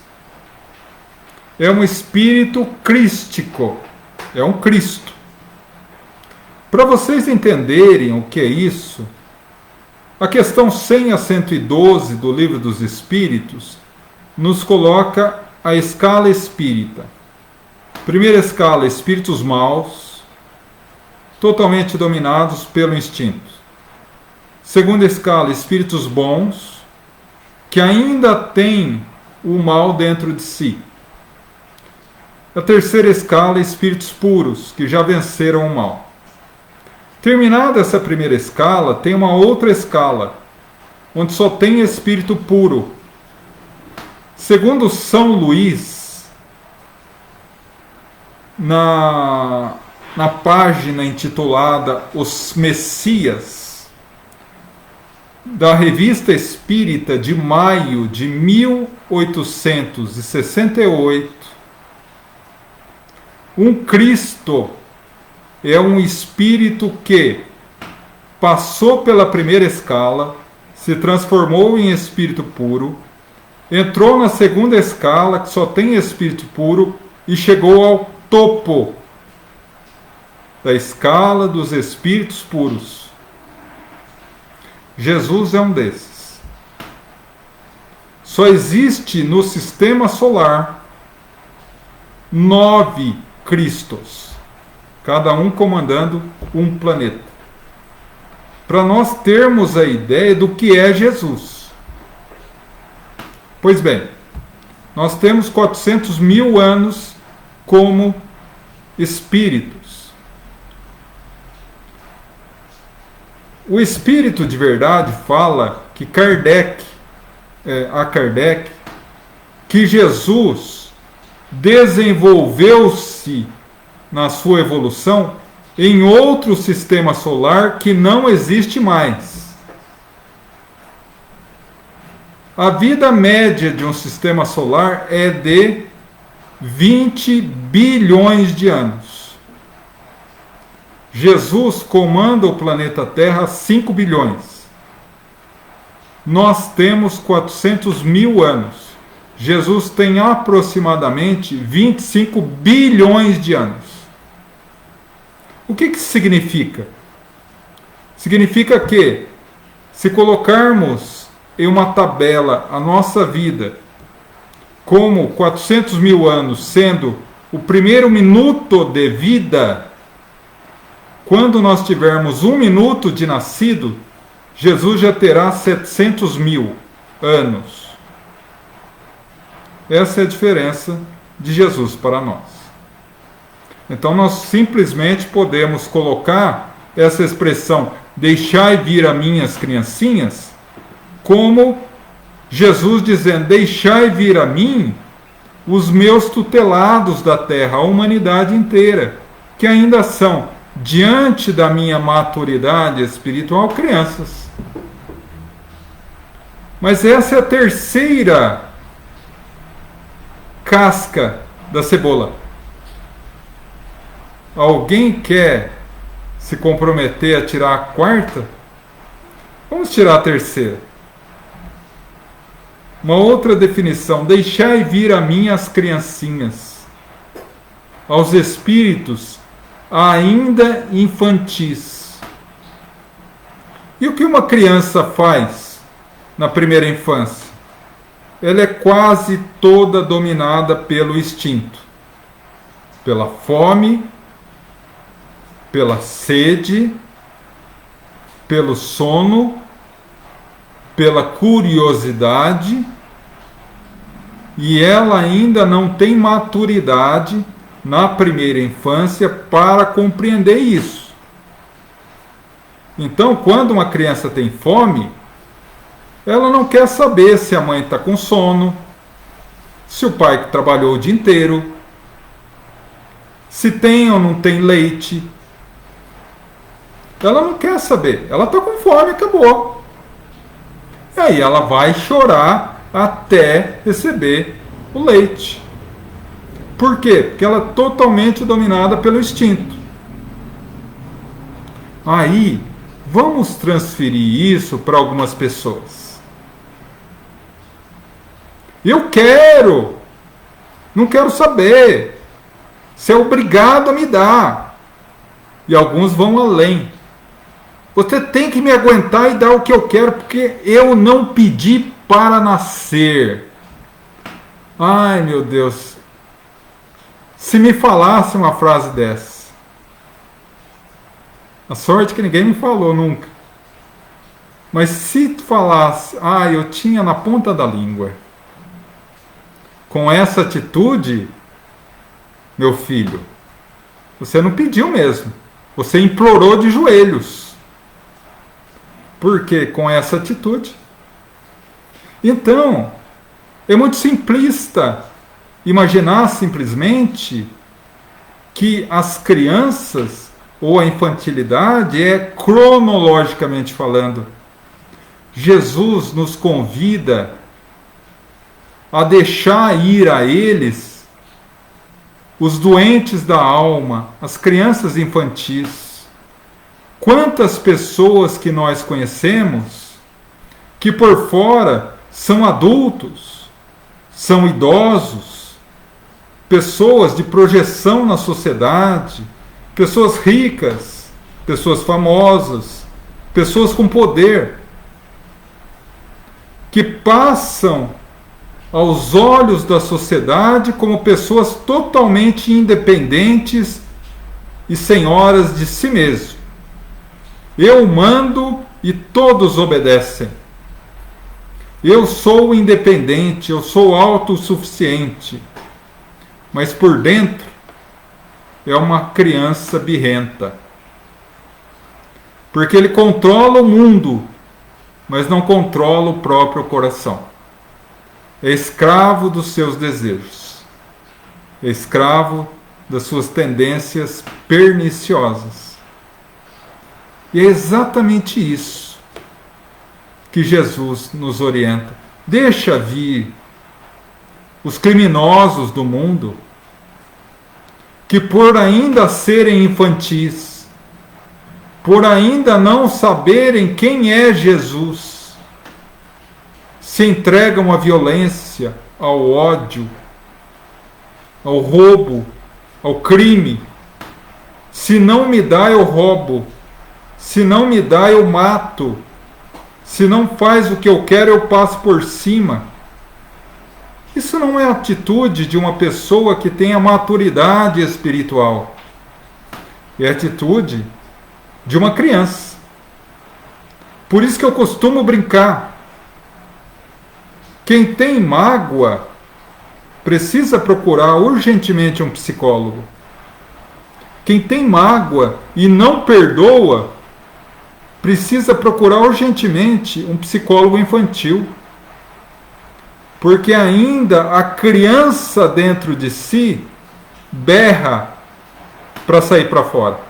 é um espírito crístico, é um Cristo. Para vocês entenderem o que é isso, a questão 100 a 112 do Livro dos Espíritos nos coloca a escala espírita. Primeira escala, espíritos maus, totalmente dominados pelo instinto. Segunda escala, espíritos bons, que ainda têm o mal dentro de si. A terceira escala, espíritos puros, que já venceram o mal. Terminada essa primeira escala, tem uma outra escala, onde só tem espírito puro. Segundo São Luís, na página intitulada Os Messias, da Revista Espírita de maio de 1868, um Cristo é um espírito que passou pela primeira escala, se transformou em espírito puro, entrou na segunda escala, que só tem espírito puro, e chegou ao topo da escala dos espíritos puros. Jesus é um desses. Só existe no sistema solar 9 Cristos, cada um comandando um planeta. Para nós termos a ideia do que é Jesus. Pois bem, nós temos 400 mil anos como espíritos. O espírito de verdade fala que Kardec, que Jesus desenvolveu-se na sua evolução em outro sistema solar que não existe mais. A vida média de um sistema solar é de 20 bilhões de anos. Jesus comanda o planeta Terra há 5 bilhões. Nós temos 400 mil anos. Jesus tem aproximadamente 25 bilhões de anos. O que isso significa? Significa que, se colocarmos em uma tabela a nossa vida como 400 mil anos sendo o primeiro minuto de vida, quando nós tivermos 1 minuto de nascido, Jesus já terá 700 mil anos. Essa é a diferença de Jesus para nós. Então nós simplesmente podemos colocar essa expressão, deixai vir a minhas criancinhas, como Jesus dizendo, deixai vir a mim os meus tutelados da terra, a humanidade inteira, que ainda são, diante da minha maturidade espiritual, crianças. Mas essa é a terceira casca da cebola. Alguém quer se comprometer a tirar a quarta? Vamos tirar a terceira. Uma outra definição, deixai vir a mim as criancinhas, aos espíritos ainda infantis. E o que uma criança faz na primeira infância? Ela é quase toda dominada pelo instinto, pela fome, pela sede, pelo sono, pela curiosidade, e ela ainda não tem maturidade na primeira infância para compreender isso. Então, quando uma criança tem fome, ela não quer saber se a mãe está com sono, se o pai que trabalhou o dia inteiro, se tem ou não tem leite. Ela não quer saber, ela está com fome, acabou. E aí ela vai chorar até receber o leite. Por quê? Porque ela é totalmente dominada pelo instinto. Aí, vamos transferir isso para algumas pessoas. Eu quero, Não quero saber. Você é obrigado a me dar. E alguns vão além. Você tem que me aguentar e dar o que eu quero, porque eu não pedi para nascer. Ai, meu Deus. Se me falasse uma frase dessa. A sorte que ninguém me falou nunca. Mas se falasse, eu tinha na ponta da língua. Com essa atitude, meu filho, você não pediu mesmo. Você implorou de joelhos. Porque com essa atitude. Então, é muito simplista imaginar simplesmente que as crianças ou a infantilidade é cronologicamente falando. Jesus nos convida a deixar ir a eles os doentes da alma, as crianças infantis. Quantas pessoas que nós conhecemos que por fora são adultos, são idosos, pessoas de projeção na sociedade, pessoas ricas, pessoas famosas, pessoas com poder, que passam aos olhos da sociedade como pessoas totalmente independentes e senhoras de si mesmo. Eu mando e todos obedecem. Eu sou independente, eu sou autossuficiente. Mas por dentro é uma criança birrenta. Porque ele controla o mundo, mas não controla o próprio coração. É escravo dos seus desejos. É escravo das suas tendências perniciosas. E é exatamente isso que Jesus nos orienta. Deixa vir os criminosos do mundo, que por ainda serem infantis, por ainda não saberem quem é Jesus, se entregam à violência, ao ódio, ao roubo, ao crime. Se não me dá, eu roubo. Se não me dá, eu mato. Se não faz o que eu quero, eu passo por cima. Isso não é a atitude de uma pessoa que tenha maturidade espiritual. É a atitude de uma criança. Por isso que eu costumo brincar. Quem tem mágoa precisa procurar urgentemente um psicólogo. Quem tem mágoa e não perdoa precisa procurar urgentemente um psicólogo infantil. Porque ainda a criança dentro de si berra para sair para fora.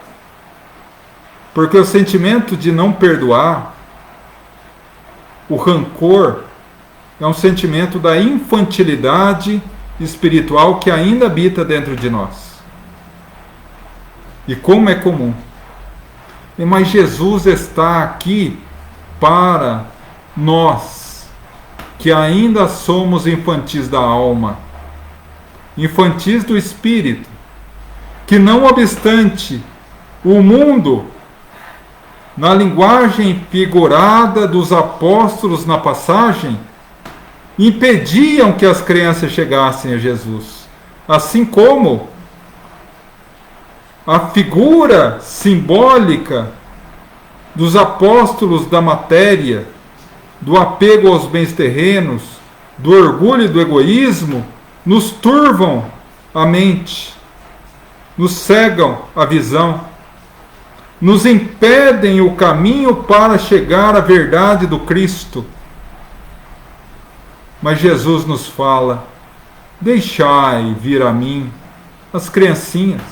Porque o sentimento de não perdoar, o rancor, é um sentimento da infantilidade espiritual que ainda habita dentro de nós. E como é comum. Mas Jesus está aqui para nós, que ainda somos infantis da alma, infantis do espírito, que não obstante o mundo, na linguagem figurada dos apóstolos na passagem, impediam que as crianças chegassem a Jesus. Assim como a figura simbólica dos apóstolos da matéria, do apego aos bens terrenos, do orgulho e do egoísmo, nos turvam a mente, nos cegam a visão, nos impedem o caminho para chegar à verdade do Cristo. Mas Jesus nos fala: deixai vir a mim as criancinhas,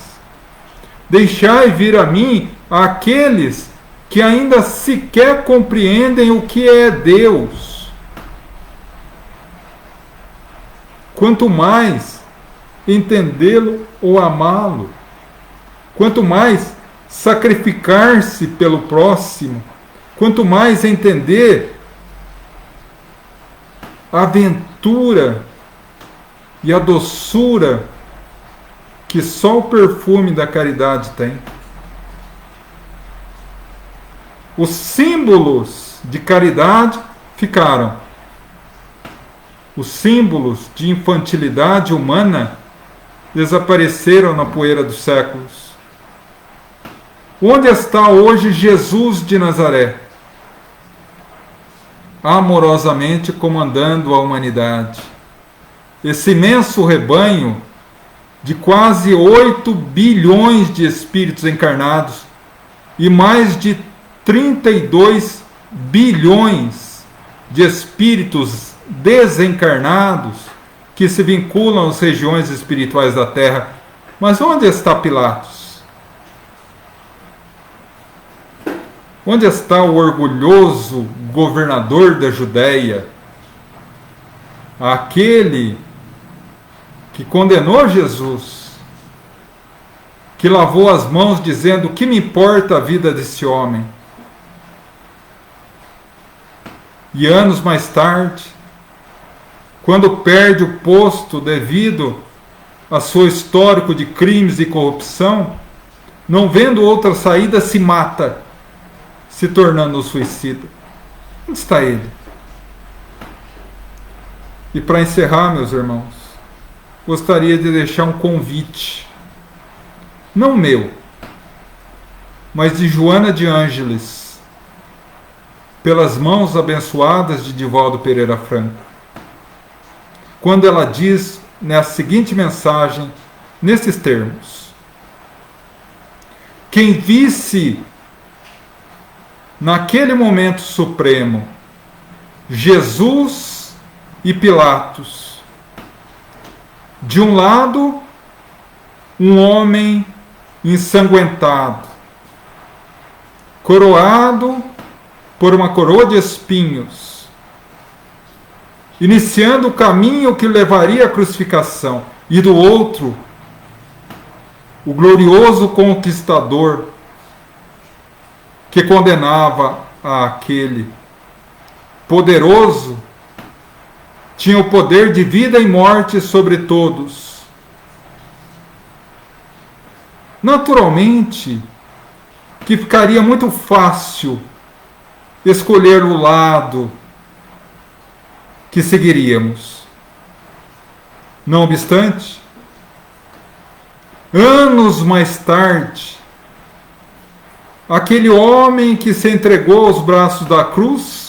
deixai vir a mim aqueles que ainda sequer compreendem o que é Deus. Quanto mais entendê-lo ou amá-lo, quanto mais sacrificar-se pelo próximo, quanto mais entender a aventura e a doçura que só o perfume da caridade tem. Os símbolos de caridade ficaram. Os símbolos de infantilidade humana desapareceram na poeira dos séculos. Onde está hoje Jesus de Nazaré? Amorosamente comandando a humanidade. Esse imenso rebanho de quase 8 bilhões de espíritos encarnados e mais de 32 bilhões de espíritos desencarnados que se vinculam às regiões espirituais da Terra. Mas onde está Pilatos? Onde está o orgulhoso governador da Judéia? Aquele que condenou Jesus, que lavou as mãos dizendo: que me importa a vida desse homem? E anos mais tarde, quando perde o posto devido a seu histórico de crimes e corrupção, não vendo outra saída, se mata, se tornando um suicida. Onde está ele? E para encerrar, meus irmãos, gostaria de deixar um convite, não meu, mas de Joana de Ângeles, pelas mãos abençoadas de Divaldo Pereira Franco, quando ela diz na seguinte mensagem, nesses termos: quem visse naquele momento supremo Jesus e Pilatos, de um lado um homem ensanguentado, coroado por uma coroa de espinhos, iniciando o caminho que levaria à crucificação, e do outro, o glorioso conquistador que condenava aquele poderoso, tinha o poder de vida e morte sobre todos. Naturalmente, que ficaria muito fácil escolher o lado que seguiríamos. Não obstante, anos mais tarde, aquele homem que se entregou aos braços da cruz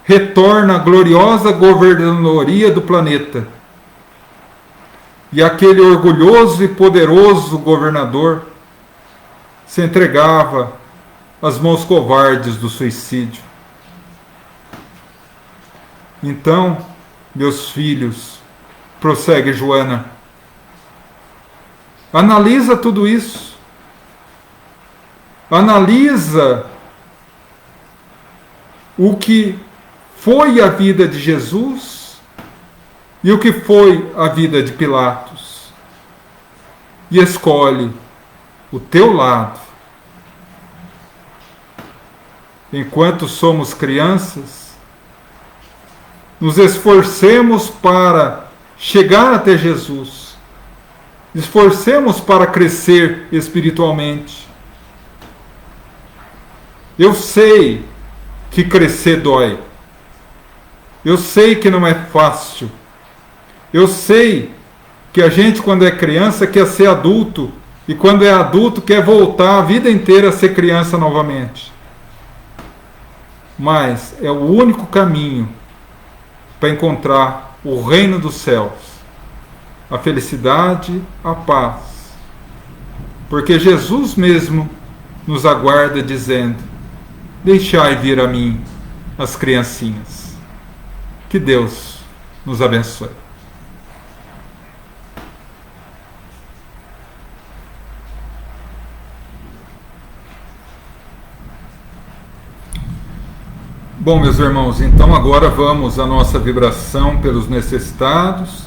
retorna à gloriosa governadoria do planeta. E aquele orgulhoso e poderoso governador se entregava às mãos covardes do suicídio. Então, meus filhos, prossegue Joana, analisa tudo isso. Analisa o que foi a vida de Jesus e o que foi a vida de Pilatos. E escolhe o teu lado. Enquanto somos crianças, nos esforcemos para chegar até Jesus. Esforcemos para crescer espiritualmente. Eu sei que crescer dói. Eu sei que não é fácil. Eu sei que a gente, quando é criança, quer ser adulto. E quando é adulto, quer voltar a vida inteira a ser criança novamente. Mas é o único caminho para encontrar o reino dos céus, a felicidade, a paz. Porque Jesus mesmo nos aguarda dizendo: deixai vir a mim as criancinhas. Que Deus nos abençoe. Bom, meus irmãos, então agora vamos à nossa vibração pelos necessitados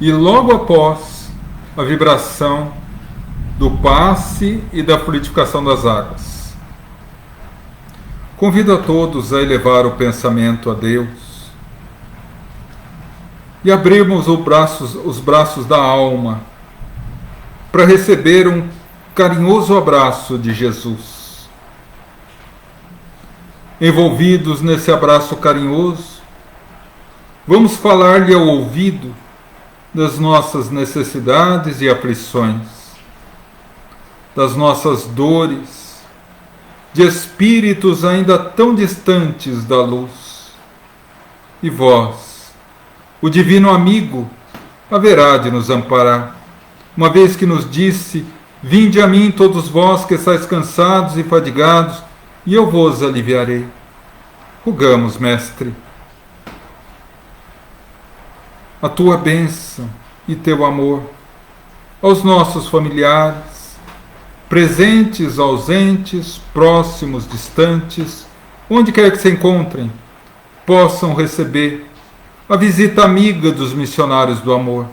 e logo após a vibração do passe e da fluidificação das águas. Convido a todos a elevar o pensamento a Deus e abrirmos os braços da alma para receber um carinhoso abraço de Jesus. Envolvidos nesse abraço carinhoso, vamos falar-lhe ao ouvido das nossas necessidades e aflições, das nossas dores, de espíritos ainda tão distantes da luz. E vós, o divino amigo, haverá de nos amparar, uma vez que nos disse: vinde a mim todos vós que estáis cansados e fadigados, e eu vos aliviarei. Rogamos, Mestre, a tua bênção e teu amor aos nossos familiares, presentes, ausentes, próximos, distantes, onde quer que se encontrem, possam receber a visita amiga dos missionários do amor,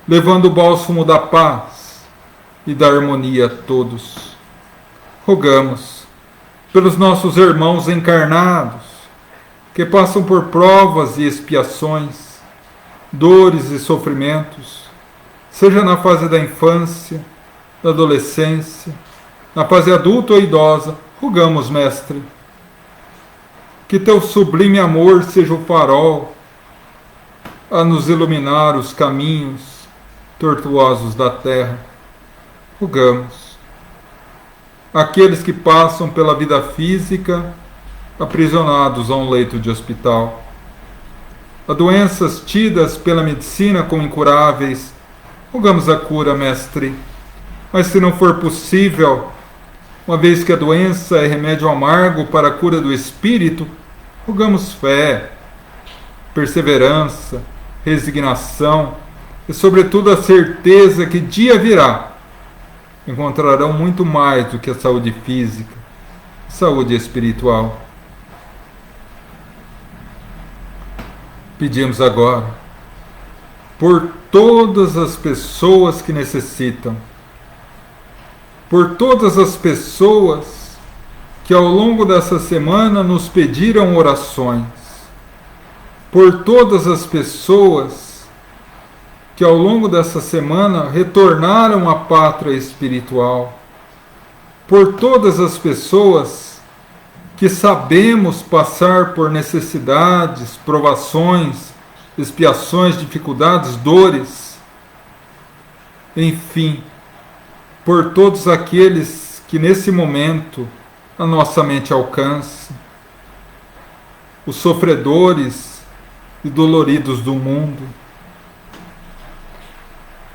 levando o bálsamo da paz e da harmonia a todos. Rogamos pelos nossos irmãos encarnados, que passam por provas e expiações, dores e sofrimentos, seja na fase da infância, da adolescência, na fase adulta ou idosa. Rogamos, Mestre, que teu sublime amor seja o farol a nos iluminar os caminhos tortuosos da terra. Rogamos aqueles que passam pela vida física aprisionados a um leito de hospital, a doenças tidas pela medicina como incuráveis. Rogamos a cura, Mestre, mas se não for possível, uma vez que a doença é remédio amargo para a cura do espírito, rogamos fé, perseverança, resignação e, sobretudo, a certeza que dia virá encontrarão muito mais do que a saúde física, saúde espiritual. Pedimos agora por todas as pessoas que necessitam, por todas as pessoas que ao longo dessa semana nos pediram orações, por todas as pessoas que ao longo dessa semana retornaram à pátria espiritual, por todas as pessoas que sabemos passar por necessidades, provações, expiações, dificuldades, dores, enfim, por todos aqueles que nesse momento a nossa mente alcança, os sofredores e doloridos do mundo.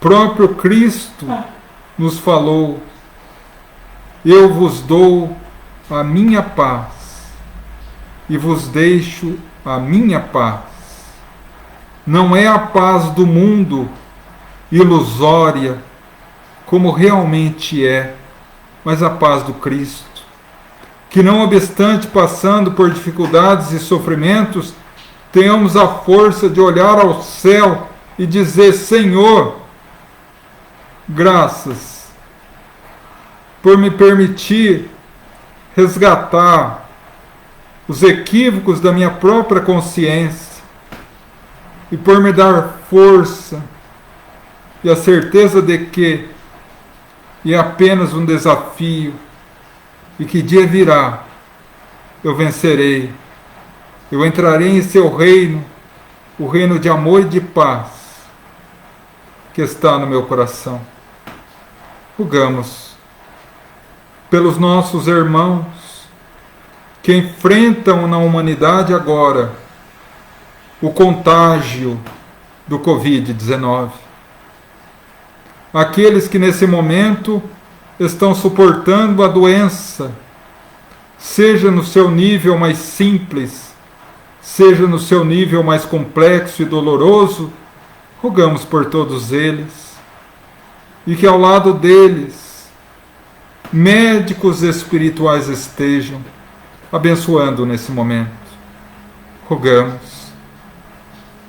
Próprio Cristo nos falou: eu vos dou a minha paz e vos deixo a minha paz. Não é a paz do mundo, ilusória, como realmente é, mas a paz do Cristo, que não obstante passando por dificuldades e sofrimentos, tenhamos a força de olhar ao céu e dizer: Senhor, graças por me permitir resgatar os equívocos da minha própria consciência e por me dar força e a certeza de que é apenas um desafio e que dia virá, eu vencerei, eu entrarei em seu reino, o reino de amor e de paz que está no meu coração. Rogamos pelos nossos irmãos que enfrentam na humanidade agora o contágio do Covid-19. Aqueles que nesse momento estão suportando a doença, seja no seu nível mais simples, seja no seu nível mais complexo e doloroso, rogamos por todos eles, e que ao lado deles médicos espirituais estejam abençoando nesse momento. Rogamos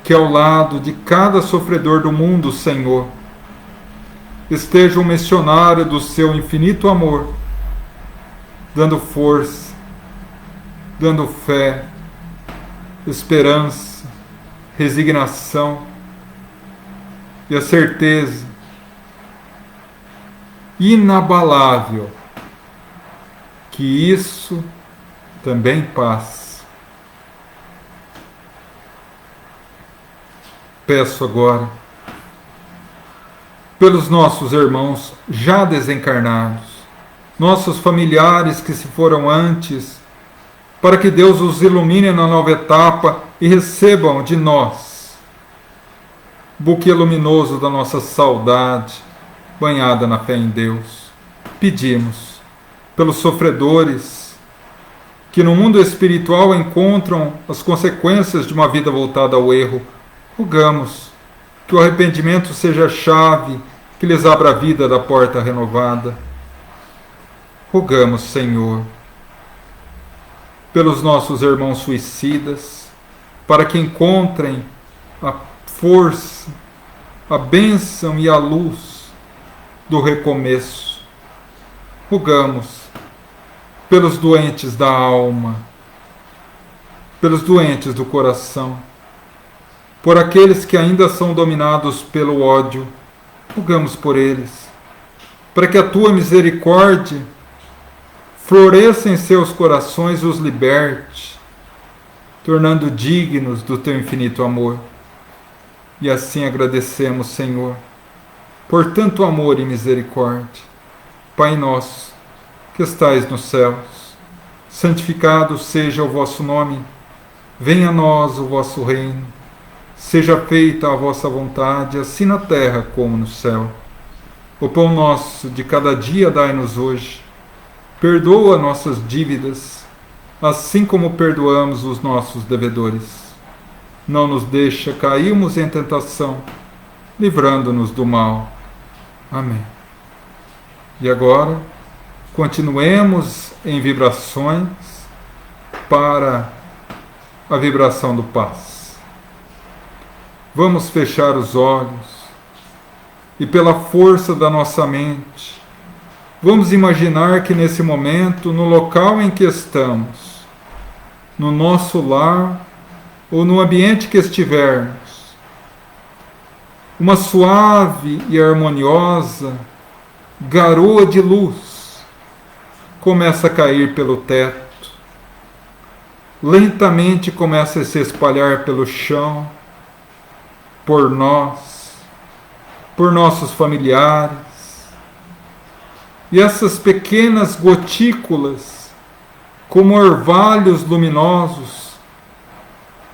que ao lado de cada sofredor do mundo, Senhor, esteja um missionário do seu infinito amor, dando força, dando fé, esperança, resignação e a certeza inabalável que isso também passa. Peço agora pelos nossos irmãos já desencarnados, nossos familiares que se foram antes, para que Deus os ilumine na nova etapa e recebam de nós buquê luminoso da nossa saudade, banhada na fé em Deus. Pedimos pelos sofredores que no mundo espiritual encontram as consequências de uma vida voltada ao erro. Rogamos que o arrependimento seja a chave que lhes abra a vida da porta renovada. Rogamos, Senhor, pelos nossos irmãos suicidas, para que encontrem a força, a bênção e a luz do recomeço. Rogamos pelos doentes da alma, pelos doentes do coração, por aqueles que ainda são dominados pelo ódio. Rogamos por eles, para que a tua misericórdia floresça em seus corações e os liberte, tornando dignos do teu infinito amor. E assim agradecemos, Senhor, por tanto amor e misericórdia. Pai nosso, que estais nos céus, santificado seja o vosso nome. Venha a nós o vosso reino. Seja feita a vossa vontade, assim na terra como no céu. O pão nosso de cada dia dai-nos hoje. Perdoa nossas dívidas, assim como perdoamos os nossos devedores. Não nos deixa cairmos em tentação, livrando-nos do mal. Amém. E agora, continuemos em vibrações para a vibração do paz. Vamos fechar os olhos e, pela força da nossa mente, vamos imaginar que nesse momento, no local em que estamos, no nosso lar ou no ambiente que estivermos, uma suave e harmoniosa garoa de luz começa a cair pelo teto, lentamente começa a se espalhar pelo chão, por nós, por nossos familiares. E essas pequenas gotículas, como orvalhos luminosos,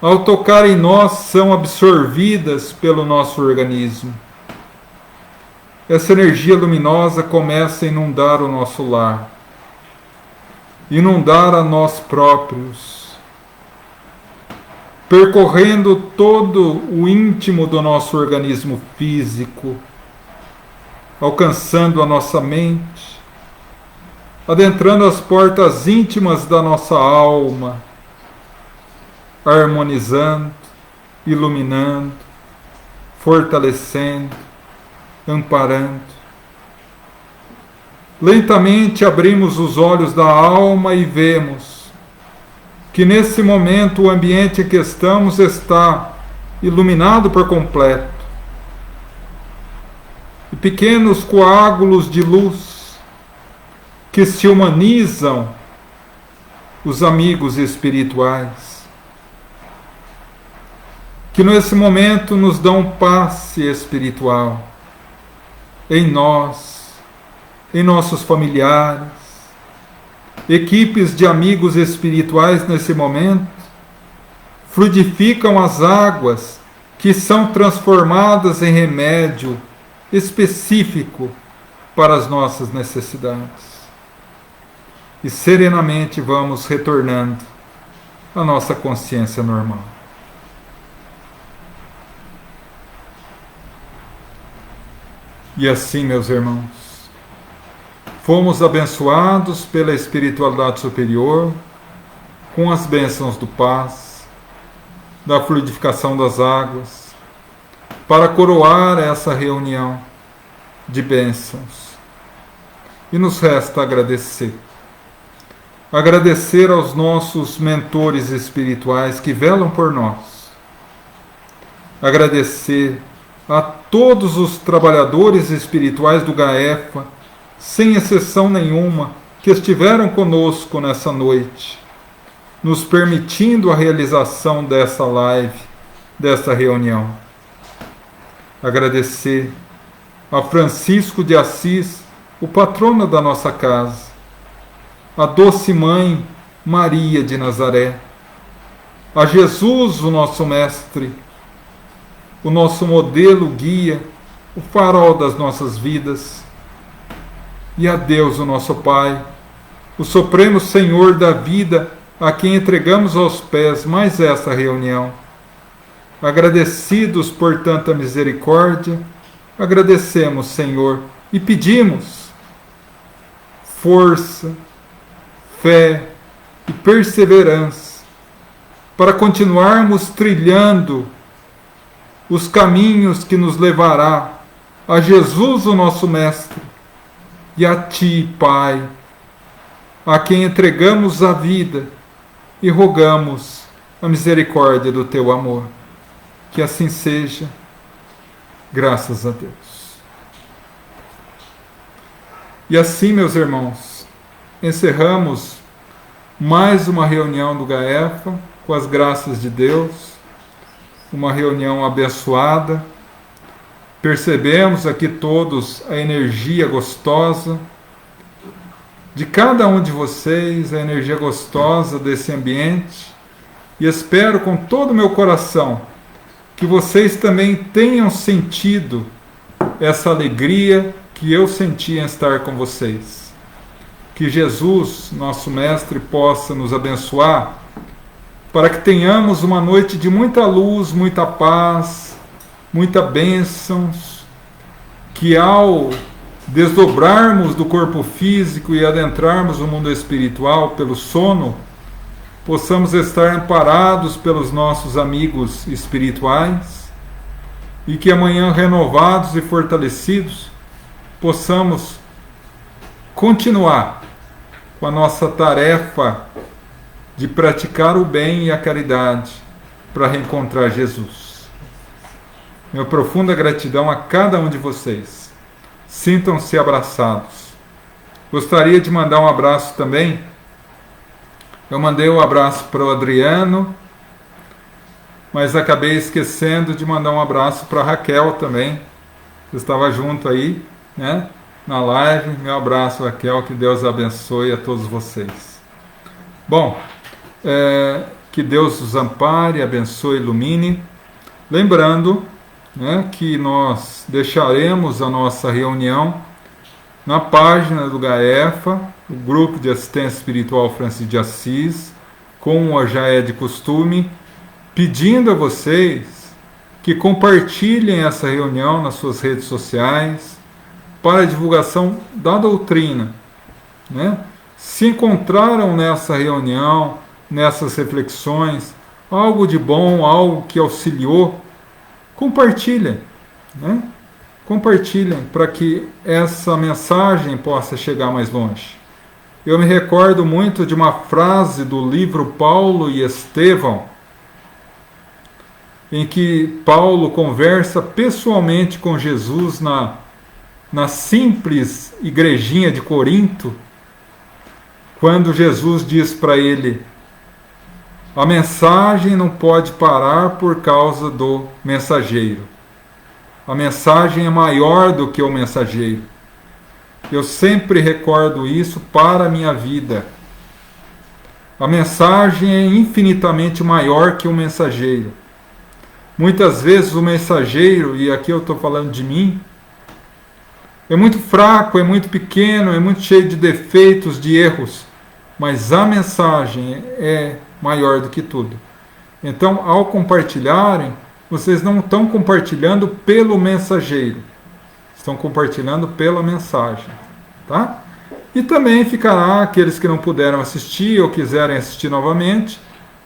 ao tocar em nós, são absorvidas pelo nosso organismo. Essa energia luminosa começa a inundar o nosso lar, inundar a nós próprios, percorrendo todo o íntimo do nosso organismo físico, alcançando a nossa mente, adentrando as portas íntimas da nossa alma, harmonizando, iluminando, fortalecendo, amparando. Lentamente abrimos os olhos da alma e vemos que nesse momento o ambiente em que estamos está iluminado por completo. E pequenos coágulos de luz que se humanizam os amigos espirituais, que nesse momento nos dão passe espiritual em nós, em nossos familiares, equipes de amigos espirituais nesse momento, fluidificam as águas que são transformadas em remédio específico para as nossas necessidades. E serenamente vamos retornando à nossa consciência normal. E assim, meus irmãos, fomos abençoados pela espiritualidade superior com as bênçãos do paz, da fluidificação das águas, para coroar essa reunião de bênçãos. E nos resta agradecer. Agradecer aos nossos mentores espirituais que velam por nós. Agradecer a todos os trabalhadores espirituais do GAEFA, sem exceção nenhuma, que estiveram conosco nessa noite, nos permitindo a realização dessa live, dessa reunião. Agradecer a Francisco de Assis, o patrono da nossa casa, a doce mãe Maria de Nazaré, a Jesus, o nosso mestre, o nosso modelo guia, o farol das nossas vidas, e a Deus, o nosso Pai, o Supremo Senhor da vida, a quem entregamos aos pés mais essa reunião. Agradecidos por tanta misericórdia, agradecemos, Senhor, e pedimos força, fé e perseverança para continuarmos trilhando os caminhos que nos levará a Jesus, o nosso Mestre, e a Ti, Pai, a quem entregamos a vida e rogamos a misericórdia do Teu amor. Que assim seja, graças a Deus. E assim, meus irmãos, encerramos mais uma reunião do GAEFA, com as graças de Deus, uma reunião abençoada. Percebemos aqui todos a energia gostosa de cada um de vocês, a energia gostosa desse ambiente, e espero com todo o meu coração que vocês também tenham sentido essa alegria que eu senti em estar com vocês. Que Jesus, nosso Mestre, possa nos abençoar para que tenhamos uma noite de muita luz, muita paz, muita bênçãos, que ao desdobrarmos do corpo físico e adentrarmos o mundo espiritual pelo sono, possamos estar amparados pelos nossos amigos espirituais e que amanhã, renovados e fortalecidos, possamos continuar com a nossa tarefa de praticar o bem e a caridade para reencontrar Jesus. Minha profunda gratidão a cada um de vocês. Sintam-se abraçados. Gostaria de mandar um abraço também. Eu mandei um abraço para o Adriano, mas acabei esquecendo de mandar um abraço para a Raquel também, que estava junto aí, né, na live. Meu abraço, Raquel, que Deus abençoe a todos vocês. Bom, que Deus os ampare, abençoe, ilumine. Lembrando, né, que nós deixaremos a nossa reunião na página do GAEFA, o Grupo de Assistência Espiritual Francisco de Assis, como já é de costume, pedindo a vocês que compartilhem essa reunião nas suas redes sociais para a divulgação da doutrina, né? Se encontraram nessa reunião, nessas reflexões, algo de bom, algo que auxiliou, compartilhem, né? Compartilhem para que essa mensagem possa chegar mais longe. Eu me recordo muito de uma frase do livro Paulo e Estevão, em que Paulo conversa pessoalmente com Jesus na simples igrejinha de Corinto, quando Jesus diz para ele: a mensagem não pode parar por causa do mensageiro. A mensagem é maior do que o mensageiro. Eu sempre recordo isso para a minha vida. A mensagem é infinitamente maior que o mensageiro. Muitas vezes o mensageiro, e aqui eu estou falando de mim, é muito fraco, é muito pequeno, é muito cheio de defeitos, de erros, mas a mensagem é maior do que tudo. Então, ao compartilharem, vocês não estão compartilhando pelo mensageiro, estão compartilhando pela mensagem, tá? E também ficará aqueles que não puderam assistir ou quiserem assistir novamente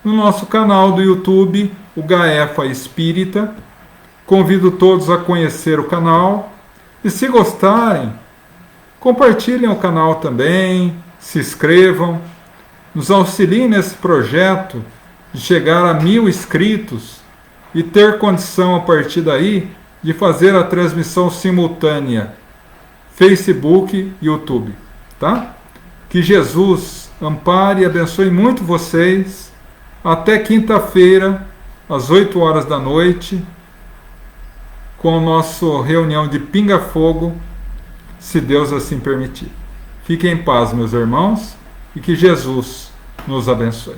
no nosso canal do YouTube, o GAEFA Espírita. Convido todos a conhecer o canal e, se gostarem, compartilhem o canal também, se inscrevam, nos auxiliem nesse projeto de chegar a 1000 inscritos e ter condição, a partir daí, de fazer a transmissão simultânea Facebook, YouTube, tá? Que Jesus ampare e abençoe muito vocês. Até quinta-feira, às 8 horas da noite, com a nossa reunião de Pinga Fogo, se Deus assim permitir. Fiquem em paz, meus irmãos, e que Jesus nos abençoe.